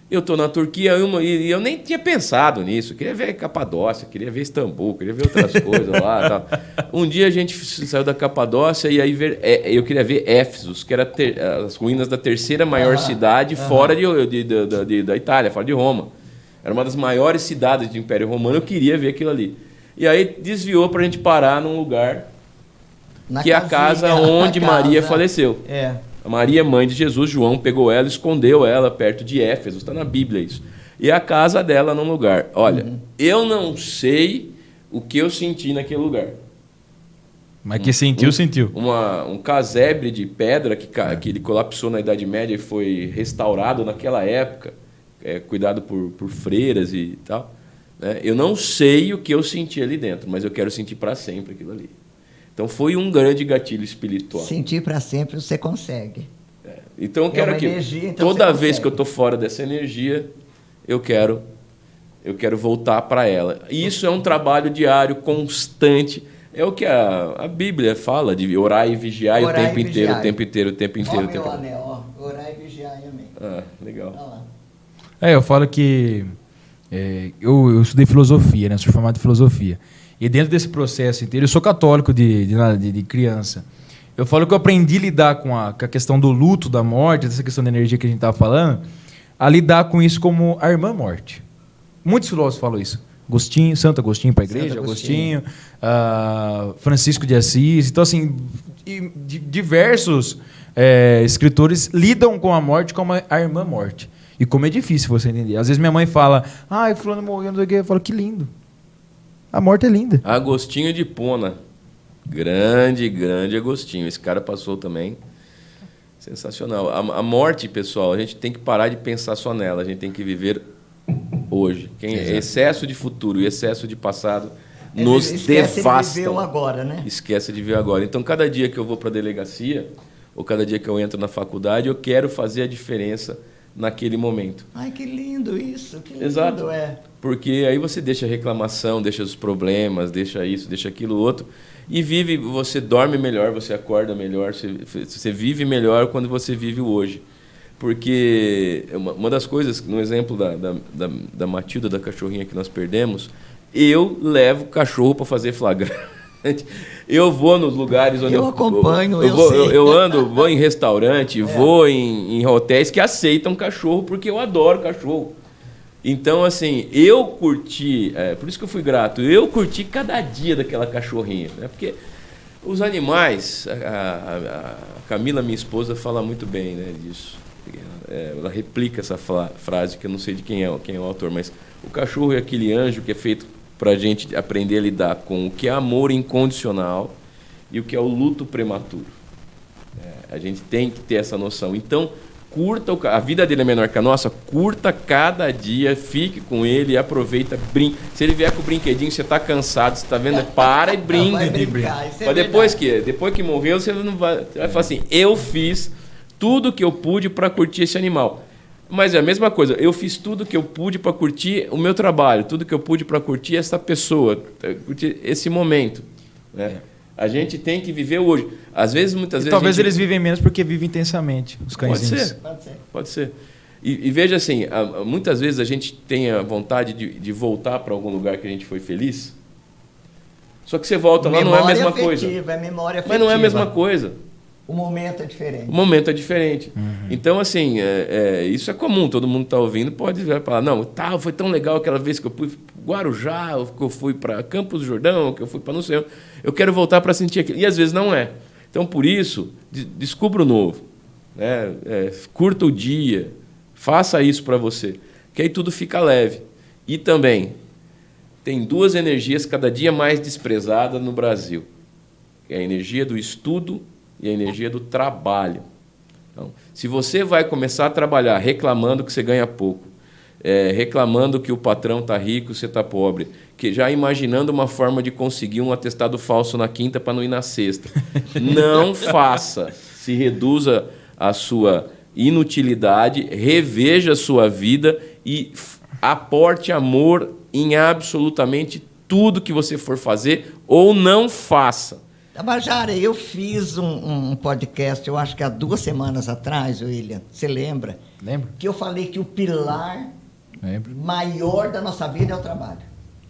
Eu estou na Turquia e eu nem tinha pensado nisso. Eu queria ver Capadócia, queria ver Istambul, queria ver outras coisas lá. Tal. Um dia a gente saiu da Capadócia e aí eu queria ver Éfeso, que era as ruínas da terceira maior cidade fora da Itália, fora de Roma. Era uma das maiores cidades do Império Romano, eu queria ver aquilo ali. E aí desviou para a gente parar num lugar que é a casa onde Maria faleceu. A Maria, mãe de Jesus, João pegou ela, escondeu ela perto de Éfeso, está na Bíblia isso. E a casa dela num lugar. Olha, eu não sei o que eu senti naquele lugar. Mas que sentiu. Um casebre de pedra que ele colapsou na Idade Média e foi restaurado naquela época, cuidado por freiras e tal. né? Eu não sei o que eu senti ali dentro, mas eu quero sentir para sempre aquilo ali. Então foi um grande gatilho espiritual. Sentir para sempre você consegue. Então eu quero uma que energia, então toda você vez consegue. que eu estou fora dessa energia, eu quero voltar para ela. E isso é um trabalho diário, constante. É o que a Bíblia fala, de orar e vigiar o tempo inteiro, o tempo inteiro, o tempo inteiro. Ó meu anel, ó. Orar e vigiar, amém. Ah, legal. Olha lá. Eu falo que eu estudei filosofia, né? Sou formado em filosofia. E dentro desse processo inteiro, eu sou católico de criança. Eu falo que eu aprendi a lidar com a questão do luto, da morte, dessa questão da energia que a gente estava falando, a lidar com isso como a irmã morte. Muitos filósofos falam isso. Agostinho, Santo Agostinho para a igreja, Agostinho, Francisco de Assis. Então, assim, diversos escritores lidam com a morte como a irmã morte. E como é difícil você entender. Às vezes minha mãe fala, fulano morreu, não sei o quê. Eu falo, que lindo. A morte é linda. Agostinho de Hipona. Grande Agostinho. Esse cara passou também. Sensacional. A morte, pessoal, a gente tem que parar de pensar só nela. A gente tem que viver hoje. Excesso de futuro e excesso de passado nos devastam. De viver o agora, né? Esquece de viver agora. Então, cada dia que eu vou para a delegacia, ou cada dia que eu entro na faculdade, eu quero fazer a diferença naquele momento. Ai, que lindo isso, que lindo. Exato. Porque aí você deixa a reclamação, deixa os problemas, deixa isso, deixa aquilo outro, e vive, você dorme melhor, você acorda melhor, você vive melhor quando você vive o hoje. Porque uma das coisas, no exemplo da Matilda, da cachorrinha que nós perdemos, eu levo o cachorro para fazer flagrante. Eu vou nos lugares onde eu acompanho, eu ando, vou em restaurante, vou em hotéis que aceitam cachorro, porque eu adoro cachorro. Então, assim, eu curti, por isso que eu fui grato, eu curti cada dia daquela cachorrinha, né? Porque os animais, a Camila, minha esposa, fala muito bem, né, disso. Ela replica essa frase, que eu não sei de quem é o autor, mas o cachorro é aquele anjo que é feito para a gente aprender a lidar com o que é amor incondicional e o que é o luto prematuro. A gente tem que ter essa noção. Então, curta a vida dele é menor que a nossa, curta cada dia, fique com ele, aproveita, brinque. Se ele vier com o brinquedinho, você está cansado, você está vendo, para e brinca. Mas depois que morreu, você não vai falar assim, eu fiz tudo que eu pude para curtir esse animal. Mas é a mesma coisa, eu fiz tudo que eu pude para curtir o meu trabalho, tudo que eu pude para curtir essa pessoa, curtir esse momento. Né? A gente tem que viver hoje. Às vezes, muitas vezes. Talvez eles vivem menos porque vivem intensamente, os cãezinhos. Pode ser. E veja assim, muitas vezes a gente tem a vontade de voltar para algum lugar que a gente foi feliz. Só que você volta lá, não é a mesma coisa. É memória afetiva. Mas não é a mesma coisa. O momento é diferente. O momento é diferente. Então, assim, isso é comum, todo mundo está ouvindo, pode falar, não, foi tão legal aquela vez que eu fui para Guarujá, que eu fui para Campos do Jordão, que eu fui para não sei onde. Eu quero voltar para sentir aquilo. E às vezes não é. Então, por isso, descubra o novo. Né? Curta o dia, faça isso para você, que aí tudo fica leve. E também, tem duas energias cada dia mais desprezadas no Brasil. É a energia do estudo e a energia do trabalho. Então, se você vai começar a trabalhar reclamando que você ganha pouco, reclamando que o patrão está rico e você está pobre, que já imaginando uma forma de conseguir um atestado falso na quinta para não ir na sexta, não faça. Se reduza a sua inutilidade, reveja a sua vida e aporte amor em absolutamente tudo que você for fazer ou não faça. Tabajara, eu fiz um podcast, eu acho que há 2 semanas atrás, William, você lembra? Lembro. Que eu falei que o pilar maior da nossa vida é o trabalho.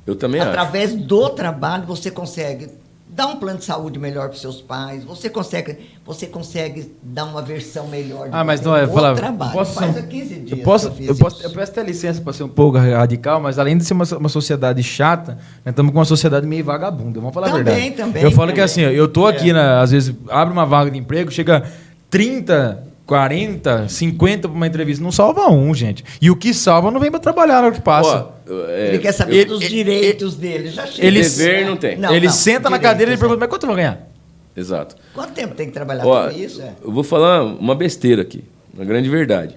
Eu também acho. Através do trabalho você consegue dar um plano de saúde melhor para os seus pais, você consegue dar uma versão melhor de mas não é falar, trabalho. Faz 15 dias eu peço até licença para ser um pouco radical, mas além de ser uma sociedade chata, nós estamos com uma sociedade meio vagabunda, vamos falar a verdade. Também. Eu falo que assim, eu tô aqui, às vezes, abre uma vaga de emprego, chega 30, 40, 50 para uma entrevista, não salva um, gente. E o que salva não vem para trabalhar na hora que passa. Ele quer saber dos direitos dele, já chega. Dever não tem. Ele senta na cadeira e pergunta, mas quanto eu vou ganhar? Exato. Quanto tempo tem que trabalhar com isso? Eu vou falar uma besteira aqui, uma grande verdade.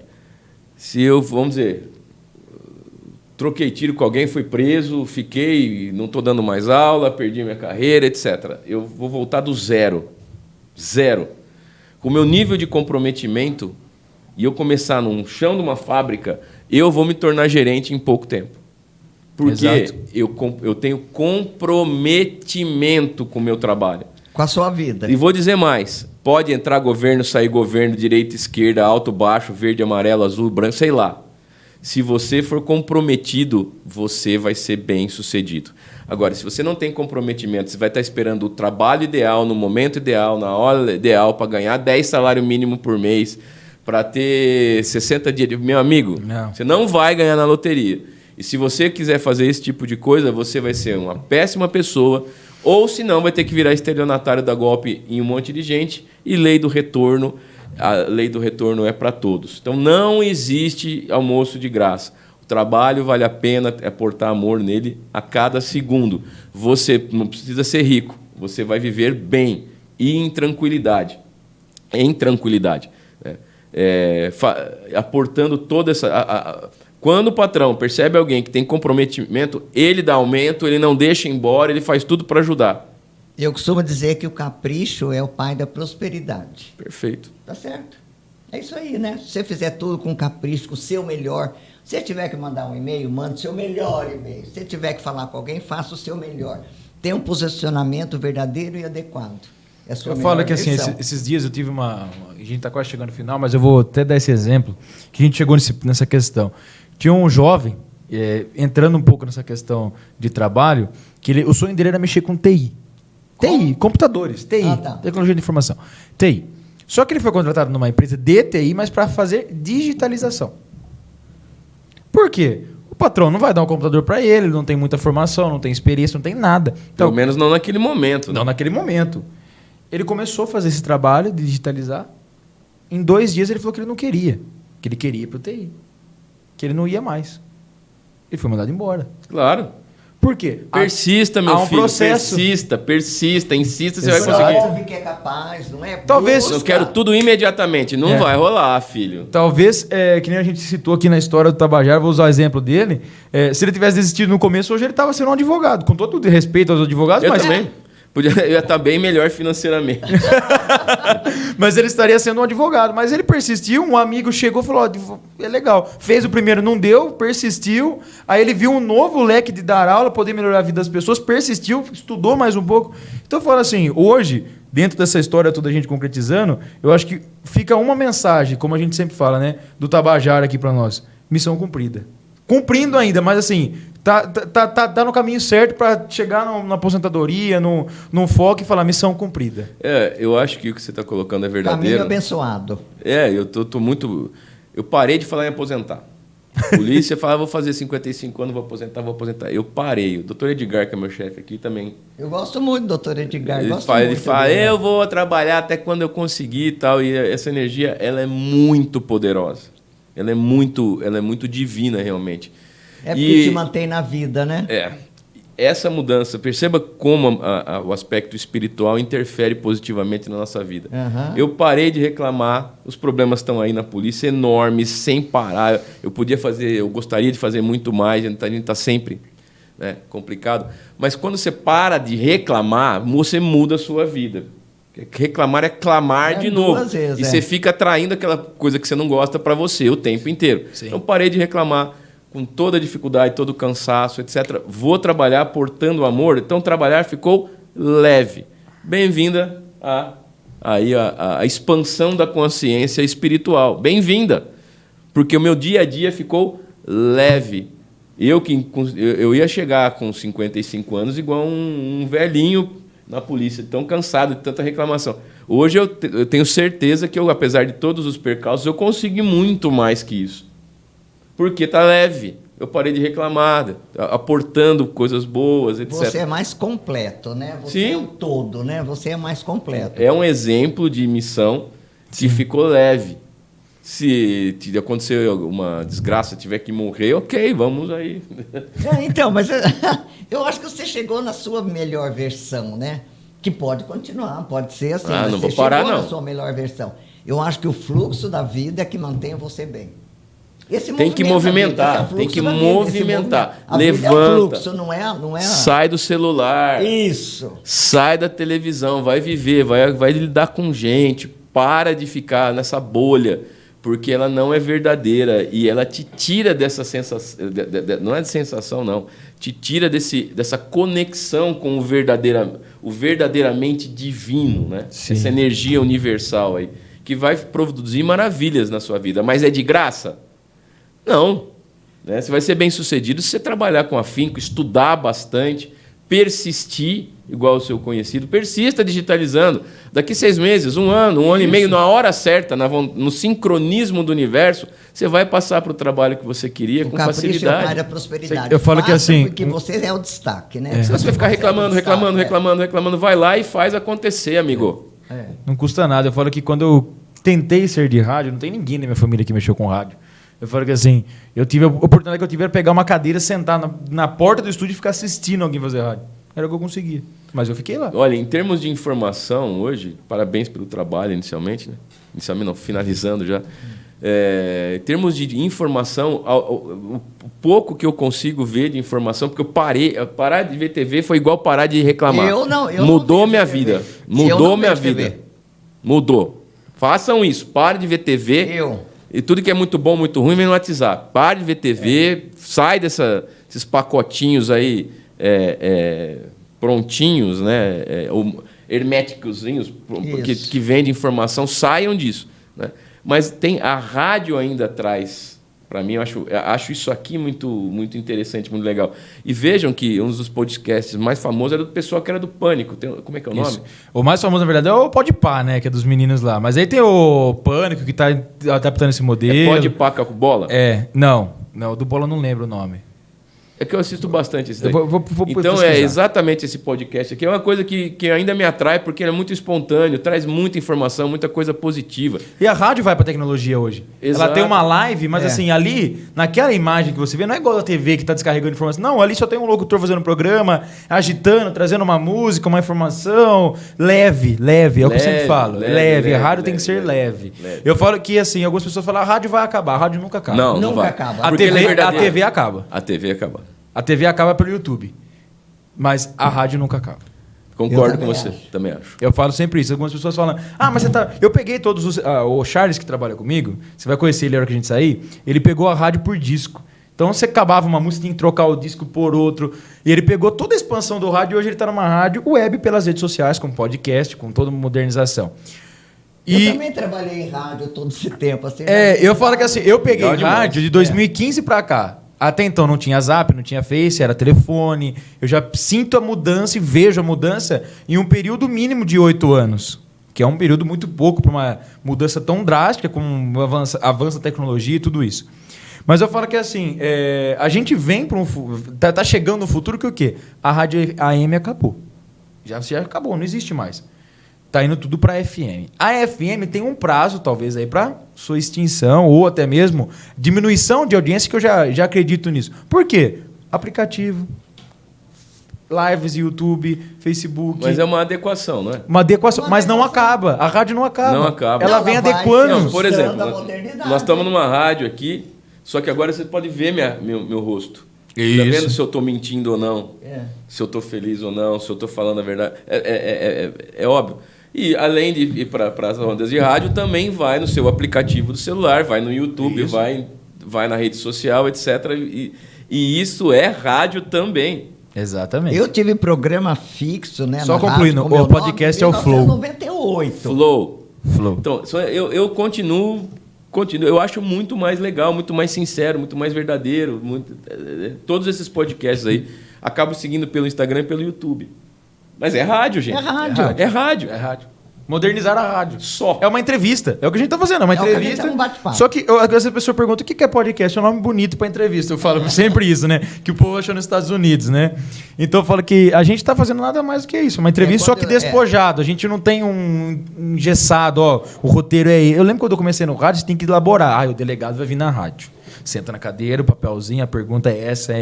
Se eu, vamos dizer, troquei tiro com alguém, fui preso, fiquei, não estou dando mais aula, perdi minha carreira, etc. Eu vou voltar do zero. Zero. Com o meu nível de comprometimento, e eu começar no chão de uma fábrica, eu vou me tornar gerente em pouco tempo. Porque eu tenho comprometimento com o meu trabalho. Com a sua vida. E vou dizer mais. Pode entrar governo, sair governo, direita, esquerda, alto, baixo, verde, amarelo, azul, branco, sei lá. Se você for comprometido, você vai ser bem sucedido. Agora, se você não tem comprometimento, você vai estar esperando o trabalho ideal, no momento ideal, na hora ideal, para ganhar 10 salários mínimos por mês, para ter 60 dias de... Meu amigo, você não vai ganhar na loteria. E se você quiser fazer esse tipo de coisa, você vai ser uma péssima pessoa, ou se não, vai ter que virar estelionatário da golpe em um monte de gente, e lei do retorno, a lei do retorno é para todos. Então não existe almoço de graça. O trabalho vale a pena aportar amor nele a cada segundo. Você não precisa ser rico, você vai viver bem e em tranquilidade. Em tranquilidade. Aportando toda essa... Quando o patrão percebe alguém que tem comprometimento, ele dá aumento, ele não deixa embora, ele faz tudo para ajudar. Eu costumo dizer que o capricho é o pai da prosperidade. Perfeito. Tá certo. É isso aí, né? Se você fizer tudo com capricho, com o seu melhor. Se você tiver que mandar um e-mail, manda o seu melhor e-mail. Se você tiver que falar com alguém, faça o seu melhor. Tenha um posicionamento verdadeiro e adequado. É a sua eu falo que assim, esses dias eu tive uma... A gente está quase chegando no final, mas eu vou até dar esse exemplo, que a gente chegou nessa questão. Tinha um jovem, entrando um pouco nessa questão de trabalho, que o sonho dele era mexer com TI. TI, computadores, TI, tecnologia de informação. TI. Só que ele foi contratado numa empresa de TI, mas para fazer digitalização. Por quê? O patrão não vai dar um computador para ele não tem muita formação, não tem experiência, não tem nada. Então, pelo menos não naquele momento. Não naquele momento. Ele começou a fazer esse trabalho de digitalizar. Em 2 dias ele falou que ele não queria. Que ele queria ir para o TI. Que ele não ia mais. Ele foi mandado embora. Claro. Por quê? Persista, meu filho. Processo. Persista, insista, você vai conseguir. conseguir. Que é capaz, não é? Talvez. Eu quero tudo imediatamente. Não vai rolar, filho. Talvez, que nem a gente citou aqui na história do Tabajara, vou usar o exemplo dele. Se ele tivesse desistido no começo, hoje ele estava sendo um advogado. Com todo o respeito aos advogados, eu mas. Também. Eu ia estar bem melhor financeiramente. Mas ele estaria sendo um advogado. Mas ele persistiu, um amigo chegou e falou, é legal. Fez o primeiro, não deu, persistiu. Aí ele viu um novo leque de dar aula, poder melhorar a vida das pessoas, persistiu, estudou mais um pouco. Então eu falo assim, hoje, dentro dessa história toda a gente concretizando, eu acho que fica uma mensagem, como a gente sempre fala, né, do Tabajara aqui para nós. Missão cumprida. Cumprindo ainda, mas assim... Tá no caminho certo para chegar na aposentadoria, num foco e falar missão cumprida. Eu acho que o que você está colocando é verdadeiro. Caminho abençoado. Eu tô muito... Eu parei de falar em aposentar. A polícia fala, vou fazer 55 anos, vou aposentar. Eu parei. O doutor Edgar, que é meu chefe aqui, também... Eu gosto muito do doutor Edgar. Ele fala, eu vou trabalhar até quando eu conseguir e tal. E essa energia, ela é muito poderosa. Ela é muito divina, realmente. É porque te mantém na vida, né? Essa mudança, perceba como o aspecto espiritual interfere positivamente na nossa vida. Uhum. Eu parei de reclamar, os problemas estão aí na polícia enormes, sem parar. Eu gostaria de fazer muito mais, a gente está sempre complicado. Mas quando você para de reclamar, você muda a sua vida. Reclamar é clamar de novo. Vezes, e você fica atraindo aquela coisa que você não gosta para você o tempo inteiro. Sim. Então parei de reclamar. Com toda a dificuldade, todo o cansaço, etc. Vou trabalhar portando amor. Então, trabalhar ficou leve. Bem-vinda à expansão da consciência espiritual. Bem-vinda. Porque o meu dia a dia ficou leve. Eu ia chegar com 55 anos igual um velhinho na polícia, tão cansado de tanta reclamação. Hoje eu tenho certeza que, apesar de todos os percalços, eu consegui muito mais que isso. Porque está leve. Eu parei de reclamar, aportando coisas boas, etc. Você é mais completo, né? Você Sim. é um todo, né? Você é mais completo. É um exemplo de missão que ficou leve. Se acontecer alguma desgraça, tiver que morrer, ok, vamos aí. Então, mas eu acho que você chegou na sua melhor versão, né? Que pode continuar, pode ser assim. Mas não vou você parar, chegou não. na sua melhor versão. Eu acho que o fluxo da vida é que mantém você bem. Tem que movimentar, tem que movimentar. Levanta, fluxo, não é... sai do celular, Isso. sai da televisão, vai viver, vai lidar com gente, para de ficar nessa bolha, porque ela não é verdadeira e ela te tira dessa sensação, não é de sensação não, te tira dessa conexão com o verdadeiramente divino, né? Essa energia universal aí, que vai produzir maravilhas na sua vida, mas é de graça? Não. Né? Você vai ser bem-sucedido se você trabalhar com afinco, estudar bastante, persistir, igual o seu conhecido. Persista digitalizando. Daqui 6 meses, 1 ano, 1 ano e meio, na hora certa, no sincronismo do universo, você vai passar para o trabalho que você queria com facilidade. É o pai da prosperidade. Eu falo que assim... Porque você é o destaque, né? Se você vai ficar reclamando, vai lá e faz acontecer, amigo. Não custa nada. Eu falo que quando eu tentei ser de rádio, não tem ninguém na minha família que mexeu com rádio. Eu falo que assim, a oportunidade que eu tive era pegar uma cadeira, sentar na porta do estúdio e ficar assistindo alguém fazer rádio. Era o que eu conseguia. Mas eu fiquei lá. Olha, em termos de informação hoje, parabéns pelo trabalho inicialmente, né? Inicialmente não, finalizando já. Em termos de informação, o pouco que eu consigo ver de informação, porque parar de ver TV foi igual parar de reclamar. Mudou minha vida. Mudou minha vida. Mudou. Façam isso. Pare de ver TV. E tudo que é muito bom, muito ruim, vem no WhatsApp. Pare de ver TV, sai desses pacotinhos aí prontinhos, né? Herméticozinhos que vendem informação, saiam disso. Né? Mas a rádio ainda traz, para mim, eu acho isso aqui muito, muito interessante, muito legal. E vejam que um dos podcasts mais famosos era do pessoal que era do Pânico. Como é que é o nome? Isso. O mais famoso, na verdade, é o Podpah, né? Que é dos meninos lá. Mas aí tem o Pânico, que está adaptando esse modelo. É Podpah com Bola? Não, do Bola eu não lembro o nome. É que eu assisto bastante esse daí. Vou então pesquisar. É exatamente esse podcast aqui. É uma coisa que ainda me atrai, porque ele é muito espontâneo, traz muita informação, muita coisa positiva. E a rádio vai para tecnologia hoje. Exato. Ela tem uma live, mas assim, ali, naquela imagem que você vê, não é igual a TV que está descarregando informação. Não, ali só tem um locutor fazendo um programa, agitando, trazendo uma música, uma informação leve. É o que eu sempre falo. Leve. A rádio tem que ser leve. Eu falo que, assim, algumas pessoas falam, a rádio vai acabar. A rádio nunca acaba. Não nunca vai. acaba. A TV acaba. A TV acaba. A TV acaba pelo YouTube. Mas a rádio nunca acaba. Concordo com você. Também acho. Eu falo sempre isso. Algumas pessoas falam, mas você tá... Eu peguei todos os... o Charles, que trabalha comigo, você vai conhecer ele na hora que a gente sair, ele pegou a rádio por disco. Então, você acabava uma música, tinha que trocar o disco por outro. E ele pegou toda a expansão do rádio e hoje ele está numa rádio web pelas redes sociais, com podcast, com toda modernização. Eu também trabalhei em rádio todo esse tempo. Assim, eu falo que assim, eu peguei rádio de 2015 para cá. Até então não tinha Zap, não tinha Face, era telefone. Eu já sinto a mudança e vejo a mudança em um período mínimo de 8 anos. Que é um período muito pouco para uma mudança tão drástica como avança a tecnologia e tudo isso. Mas eu falo que assim, a gente vem para tá chegando no futuro que o quê? A rádio AM acabou. Já acabou, não existe mais. Tá indo tudo para FM. A FM tem um prazo, talvez, aí para sua extinção ou até mesmo diminuição de audiência, que eu já acredito nisso. Por quê? Aplicativo, lives, YouTube, Facebook. Mas é uma adequação, não é? Uma adequação, mas não acaba. A rádio não acaba. Não acaba. Ela vem adequando. Não, por exemplo, nós estamos numa rádio aqui, só que agora você pode ver meu rosto. Está vendo se eu estou mentindo ou não? Se eu estou feliz ou não? Se eu estou falando a verdade? É óbvio. E além de ir para as ondas de rádio, também vai no seu aplicativo do celular, vai no YouTube, vai na rede social, etc. E isso é rádio também. Exatamente. Eu tive programa fixo, né? Só concluindo, o podcast é o Flow. 1998. Flow. Então, eu continuo. Eu acho muito mais legal, muito mais sincero, muito mais verdadeiro. Todos esses podcasts aí acabo seguindo pelo Instagram e pelo YouTube. Mas é rádio, gente. É rádio. Modernizar a rádio. Só. É uma entrevista. É o que a gente está fazendo. É uma entrevista. É um bate-papo. Só que essa pessoa pergunta o que é podcast. É um nome bonito para entrevista. Eu falo sempre isso, né? Que o povo achou nos Estados Unidos, né? Então eu falo que a gente está fazendo nada mais do que isso. Uma entrevista, só que despojado. A gente não tem um engessado. O roteiro é... Eu lembro quando eu comecei no rádio, você tem que elaborar. O delegado vai vir na rádio. Senta na cadeira, o papelzinho, a pergunta é essa.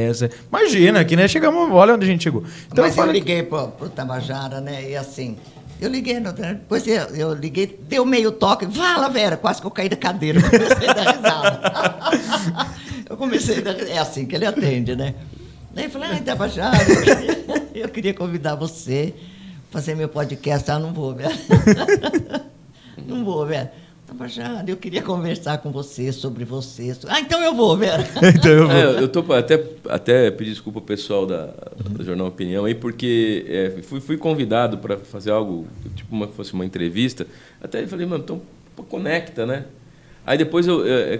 Imagina, que né? Chegamos, olha onde a gente chegou. Então, mas eu liguei pro Tabajara, né? E assim, Eu liguei, depois eu liguei, deu meio toque, fala, Vera, quase que eu caí da cadeira, comecei a dar risada. Eu comecei a dar risada, é assim que ele atende, né? Daí eu falei, Tabajara, eu queria convidar você para fazer meu podcast. Não vou, Vera. Não vou, Vera. Tabajara, eu queria conversar com você sobre você. Então eu vou, Vera. Então eu vou. Eu tô até pedir desculpa ao pessoal do Jornal Opinião aí, porque fui convidado para fazer algo, tipo fosse uma entrevista. Até falei, mano, então conecta, né? Aí depois,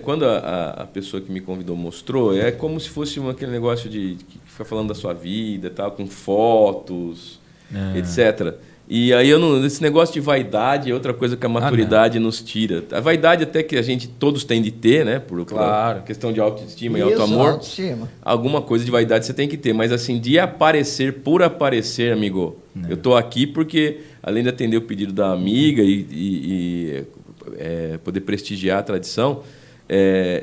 quando a pessoa que me convidou mostrou, é como se fosse aquele negócio de ficar falando da sua vida, tal, com fotos, etc. E aí esse negócio de vaidade é outra coisa que a maturidade nos tira. A vaidade até que a gente todos tem de ter, né? Por questão de autoestima e autoamor. Autoestima. Alguma coisa de vaidade você tem que ter. Mas assim, de aparecer por aparecer, amigo. Eu estou aqui porque, além de atender o pedido da amiga e poder prestigiar a tradição,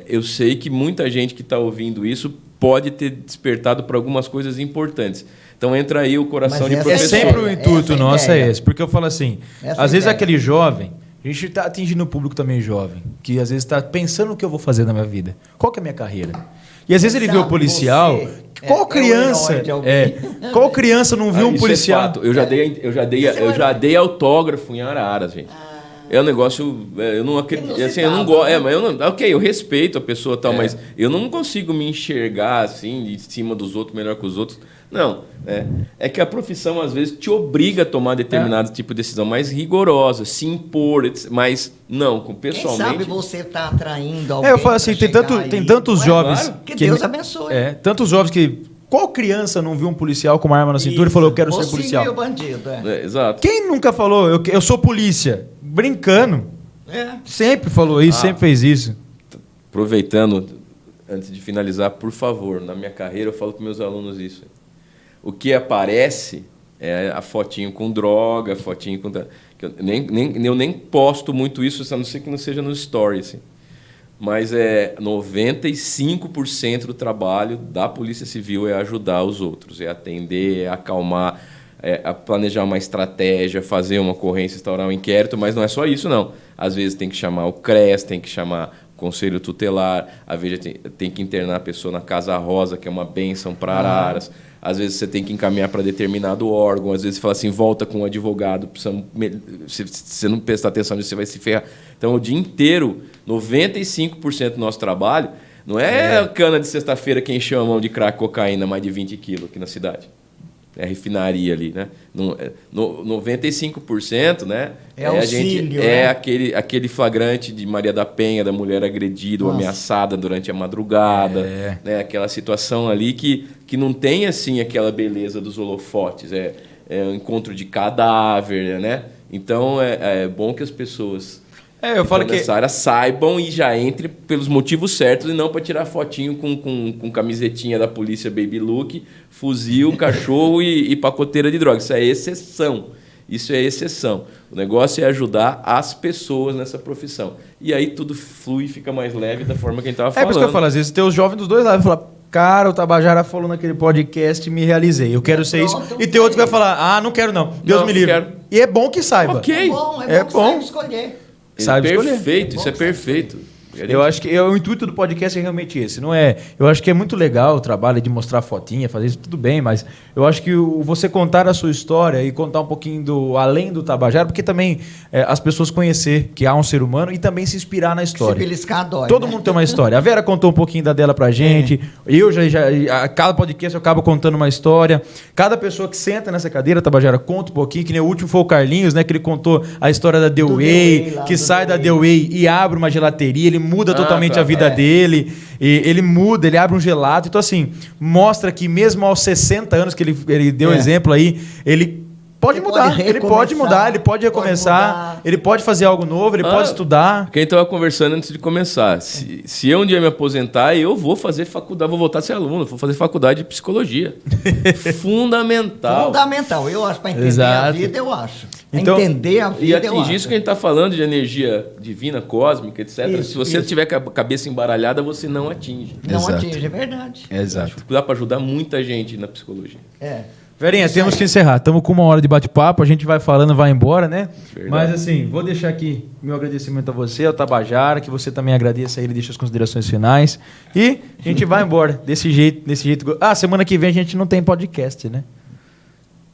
eu sei que muita gente que está ouvindo isso pode ter despertado para algumas coisas importantes. Então entra aí o coração de professor. É sempre o intuito nosso é esse. Porque eu falo assim, às vezes aquele jovem, a gente está atingindo o público também jovem, que às vezes está pensando o que eu vou fazer na minha vida. Qual que é a minha carreira? E às vezes ele vê o policial. Qual criança não viu um policial? É fato. Eu já dei autógrafo em Araras, gente. É um negócio, eu não acredito, assim, eu não gosto, mas eu respeito a pessoa tal, mas eu não consigo me enxergar assim de cima dos outros, melhor que os outros. Não, é que a profissão às vezes te obriga a tomar determinado tipo de decisão mais rigorosa, se impor, mas não, pessoalmente. Quem sabe você está atraindo alguém. Eu falo assim, tem tantos jovens claro, que Deus abençoe. Tantos jovens que qual criança não viu um policial com uma arma na cintura e falou, eu quero ser policial? Meio bandido, exato. Quem nunca falou, eu sou polícia? Brincando. Sempre falou isso, sempre fez isso. Aproveitando, antes de finalizar, por favor, na minha carreira eu falo para meus alunos isso. O que aparece é a fotinho com droga, a fotinho com... Eu nem posto muito isso, a não ser que não seja no story, assim. Mas 95% do trabalho da Polícia Civil é ajudar os outros, é atender, é acalmar, a planejar uma estratégia, fazer uma ocorrência, instaurar um inquérito, mas não é só isso, não. Às vezes tem que chamar o CRES, tem que chamar o Conselho Tutelar, às vezes tem que internar a pessoa na Casa Rosa, que é uma bênção para Araras. Às vezes você tem que encaminhar para determinado órgão, às vezes você fala assim, volta com um advogado, se você não prestar atenção nisso, você vai se ferrar. Então, o dia inteiro, 95% do nosso trabalho, não é cana de sexta-feira que encheu a mão de crack cocaína, mais de 20 quilos aqui na cidade. É a refinaria ali, né? 95%, né? Auxílio, aquele flagrante de Maria da Penha, da mulher agredida ou ameaçada durante a madrugada, né? Aquela situação ali que não tem assim aquela beleza dos holofotes, é um encontro de cadáver, né? Então é bom que as pessoas eu falo nessa área saibam e já entrem pelos motivos certos e não para tirar fotinho com camisetinha da polícia baby look, fuzil, cachorro e pacoteira de droga. Isso é exceção. Isso é exceção. O negócio é ajudar as pessoas nessa profissão. E aí tudo flui e fica mais leve da forma que a gente estava falando. É por isso que eu falo, às vezes tem os jovens dos dois lados, falar, cara, o Tabajara falou naquele podcast, me realizei, eu quero ser isso. E tem outro que vai falar, não quero não, Deus me livre. Quero. E é bom que saiba. Ok. É bom escolher. Sabe perfeito, isso é perfeito. Eu acho que o intuito do podcast é realmente esse, não é? Eu acho que é muito legal o trabalho de mostrar fotinha, fazer isso tudo bem, mas eu acho que você contar a sua história e contar um pouquinho além do Tabajara, porque também as pessoas conhecer que há um ser humano e também se inspirar na história. Se beliscar dói, todo mundo tem uma história. A Vera contou um pouquinho da dela pra gente. Eu a cada podcast eu acabo contando uma história. Cada pessoa que senta nessa cadeira, Tabajara, conta um pouquinho, que nem o último foi o Carlinhos, né, que ele contou a história da The Way, que sai da The Way e abre uma gelateria, ele muda totalmente a vida dele, e ele muda, ele abre um gelato. Então, assim, mostra que mesmo aos 60 anos que ele deu exemplo aí, ele pode mudar, ele pode mudar, ele pode recomeçar, ele pode fazer algo novo, ele pode estudar. Quem estava conversando antes de começar, se eu um dia me aposentar, eu vou fazer faculdade, vou voltar a ser aluno, vou fazer faculdade de psicologia. Fundamental. Fundamental, eu acho, para entender a vida, eu acho. Então, entender a vida, e atingir isso que a gente está falando de energia divina, cósmica, etc. Se você tiver com a cabeça embaralhada, você não atinge. Não atinge, é verdade. Exato. Dá para ajudar muita gente na psicologia. Verinha, temos que encerrar. Estamos com 1 hora de bate-papo, a gente vai falando, vai embora, né? Verdade. Mas assim, vou deixar aqui meu agradecimento a você, ao Tabajara, que você também agradeça a ele e deixa as considerações finais. E a gente vai embora desse jeito. Ah, semana que vem a gente não tem podcast, né?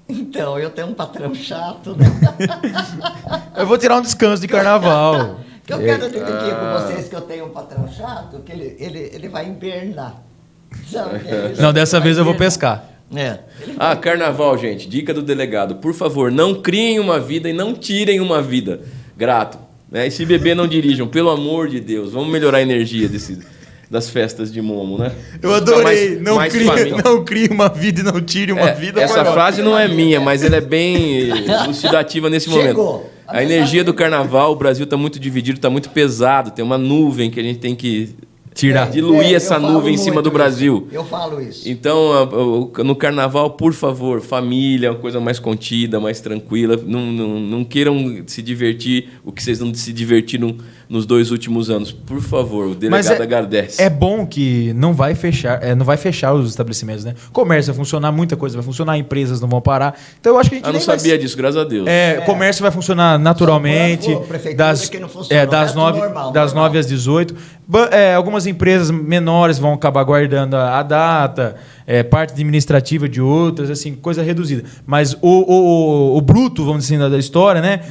Então, eu tenho um patrão chato, né? Eu vou tirar um descanso de carnaval. Que eu quero dividir com vocês que eu tenho um patrão chato, que ele vai invernar. Sabe? Não, dessa vez eu vou pescar. Carnaval, gente. Dica do delegado. Por favor, não criem uma vida e não tirem uma vida. Grato. Né? E se beber, não dirijam. Pelo amor de Deus. Vamos melhorar a energia das festas de Momo, né? Eu adorei. Mais Não crie uma vida e não tire uma vida. Essa frase não é minha, mas ela é bem elucidativa nesse momento. A energia do carnaval, o Brasil está muito dividido, está muito pesado. Tem uma nuvem que a gente tem que tirar. Diluir essa nuvem em cima do Brasil. Eu falo isso. Então, no carnaval, por favor, família, uma coisa mais contida, mais tranquila. Não queiram se divertir o que vocês não se divertiram nos 2 últimos anos. Por favor, o delegado agradece. É bom que não vai fechar os estabelecimentos, né? Comércio vai funcionar, muita coisa vai funcionar, empresas não vão parar. Então, eu acho que a gente não sabia disso, graças a Deus. Comércio vai funcionar naturalmente. Das 9 às 18. Algumas empresas menores vão acabar guardando a data, parte administrativa de outras, assim, coisa reduzida. Mas o bruto, vamos dizer assim, da história, né?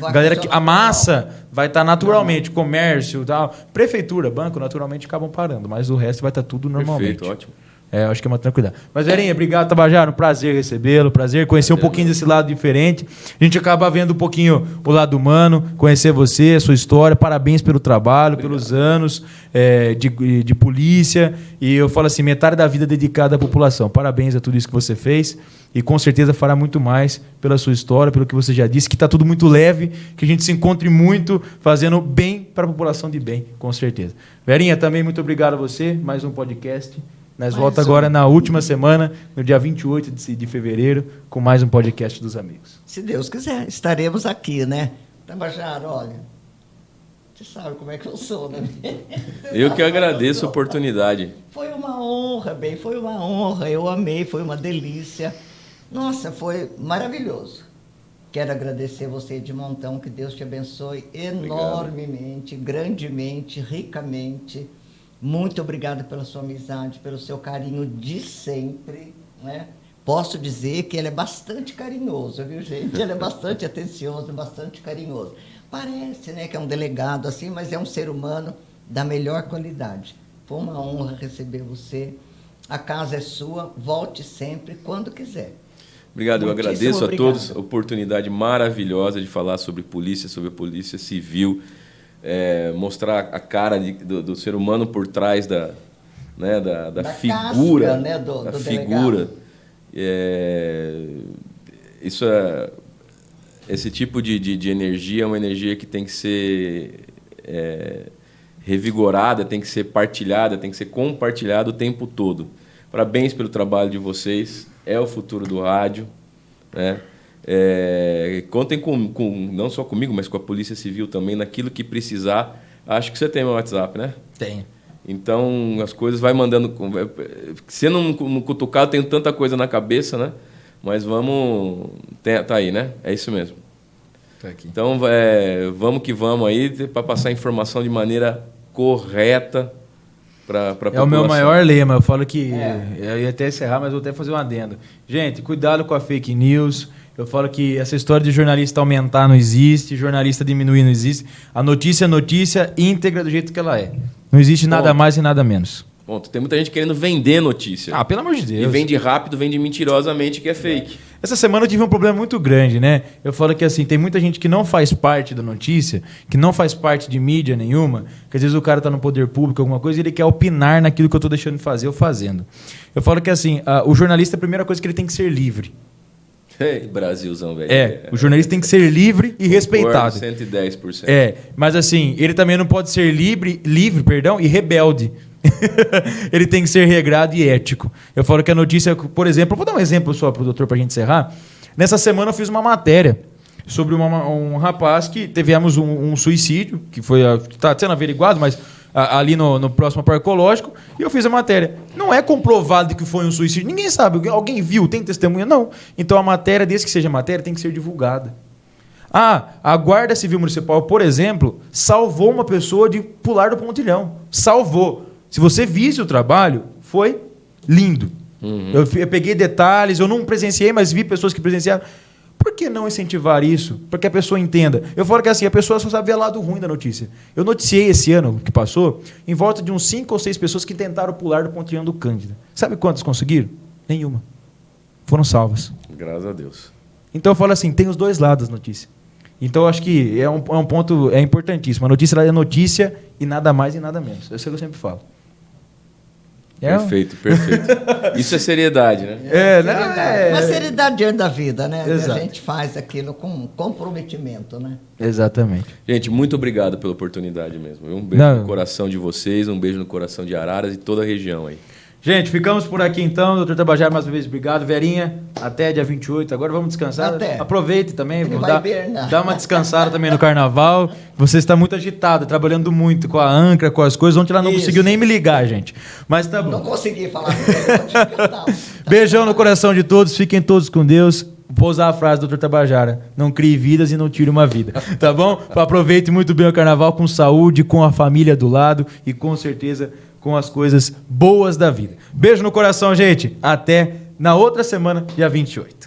A massa vai estar naturalmente, comércio, tal, prefeitura, banco, naturalmente acabam parando, mas o resto vai estar tudo normalmente. Perfeito, ótimo. Acho que é uma tranquilidade. Mas, Verinha, obrigado, Tabajara. Um prazer recebê-lo, prazer conhecer um pouquinho desse lado diferente. A gente acaba vendo um pouquinho o lado humano, conhecer você, a sua história. Parabéns pelo trabalho, pelos anos de polícia. E eu falo assim, metade da vida dedicada à população. Parabéns a tudo isso que você fez. E com certeza fará muito mais pela sua história, pelo que você já disse, que está tudo muito leve, que a gente se encontre muito fazendo bem para a população de bem, com certeza. Verinha, também muito obrigado a você. Mais um podcast. Nós voltamos agora na última semana, no dia 28 de fevereiro, com mais um podcast dos amigos. Se Deus quiser, estaremos aqui, né? Tabajara, olha, você sabe como é que eu sou, né? Eu que agradeço a oportunidade. Foi uma honra, bem, foi uma honra. Eu amei, foi uma delícia. Nossa, foi maravilhoso. Quero agradecer você de montão, que Deus te abençoe enormemente, grandemente, ricamente. Muito obrigada pela sua amizade, pelo seu carinho de sempre, né? Posso dizer que ele é bastante carinhoso, viu, gente? Ele é bastante atencioso, bastante carinhoso. Parece, né, que é um delegado assim, mas é um ser humano da melhor qualidade. Foi uma honra receber você. A casa é sua, volte sempre, quando quiser. Obrigado, eu agradeço a todos a oportunidade maravilhosa de falar sobre a polícia civil. Mostrar a cara do ser humano por trás da figura, casca, né, do figura. Esse tipo de energia é uma energia que tem que ser revigorada, tem que ser partilhada, tem que ser compartilhada o tempo todo. Parabéns pelo trabalho de vocês, é o futuro do rádio, né? Contem não só comigo, mas com a Polícia Civil também, naquilo que precisar. Acho que você tem meu WhatsApp, né? Tenho. Então, as coisas vai mandando... Sendo um cutucado, eu tenho tanta coisa na cabeça, né? Mas vamos... Tá aí, né? É isso mesmo. Tá aqui. Então, vamos que vamos aí, para passar a informação de maneira correta para a população. É o meu maior lema. Eu falo que... Eu ia até encerrar, mas vou até fazer um adendo. Gente, cuidado com a fake news. Eu falo que essa história de jornalista aumentar não existe, jornalista diminuir não existe. A notícia é notícia íntegra do jeito que ela é. Não existe nada mais e nada menos. Ponto. Tem muita gente querendo vender notícia. Pelo amor de Deus. E vende rápido, vende mentirosamente, que é fake. Essa semana eu tive um problema muito grande, né? Eu falo que assim, tem muita gente que não faz parte da notícia, que não faz parte de mídia nenhuma, que às vezes o cara está no poder público, alguma coisa, e ele quer opinar naquilo que eu estou deixando de fazer ou fazendo. Eu falo que assim, o jornalista, a primeira coisa que ele tem que ser livre. Brasilzão, velho. O jornalista tem que ser livre e respeitado. 110%. Mas assim, ele também não pode ser livre, e rebelde. Ele tem que ser regrado e ético. Eu falo que a notícia, por exemplo, vou dar um exemplo só para o doutor, para a gente encerrar. Nessa semana eu fiz uma matéria sobre um rapaz que tivemos um suicídio, que está sendo averiguado, mas ali no próximo parque ecológico, e eu fiz a matéria. Não é comprovado que foi um suicídio. Ninguém sabe. Alguém viu? Tem testemunha? Não. Então a matéria, desde que seja matéria, tem que ser divulgada. A Guarda Civil Municipal, por exemplo, salvou uma pessoa de pular do pontilhão. Salvou. Se você visse o trabalho, foi lindo. Eu peguei detalhes, eu não presenciei, mas vi pessoas que presenciaram. Por que não incentivar isso? Para que a pessoa entenda. Eu falo que assim, a pessoa só sabe ver o lado ruim da notícia. Eu noticiei esse ano que passou, em volta de uns 5 ou 6 pessoas que tentaram pular do pontilhão do Cândida. Sabe quantas conseguiram? Nenhuma. Foram salvas. Graças a Deus. Então eu falo assim, tem os dois lados da notícia. Então eu acho que é um ponto importantíssimo. A notícia é notícia e nada mais e nada menos. Isso é o que eu sempre falo. Perfeito. Isso é seriedade, né? Mas seriedade diante da vida, né? Exato. A gente faz aquilo com comprometimento, né? Exatamente. Gente, muito obrigado pela oportunidade mesmo. Um beijo no coração de vocês, um beijo no coração de Araras e toda a região aí. Gente, ficamos por aqui então. Doutor Tabajara, mais uma vez, obrigado. Verinha, até dia 28. Agora vamos descansar. Até. Aproveite também. Ele vai hibernar. Dá uma descansada também no carnaval. Você está muito agitado, trabalhando muito com a âncora, com as coisas. Ontem ela não conseguiu nem me ligar, gente. Mas tá bom. Não consegui falar com ele. Beijão no coração de todos. Fiquem todos com Deus. Vou usar a frase do Dr. Tabajara: não crie vidas e não tire uma vida. Tá bom? Aproveite muito bem o carnaval com saúde, com a família do lado e com certeza com as coisas boas da vida. Beijo no coração, gente. Até na outra semana, dia 28.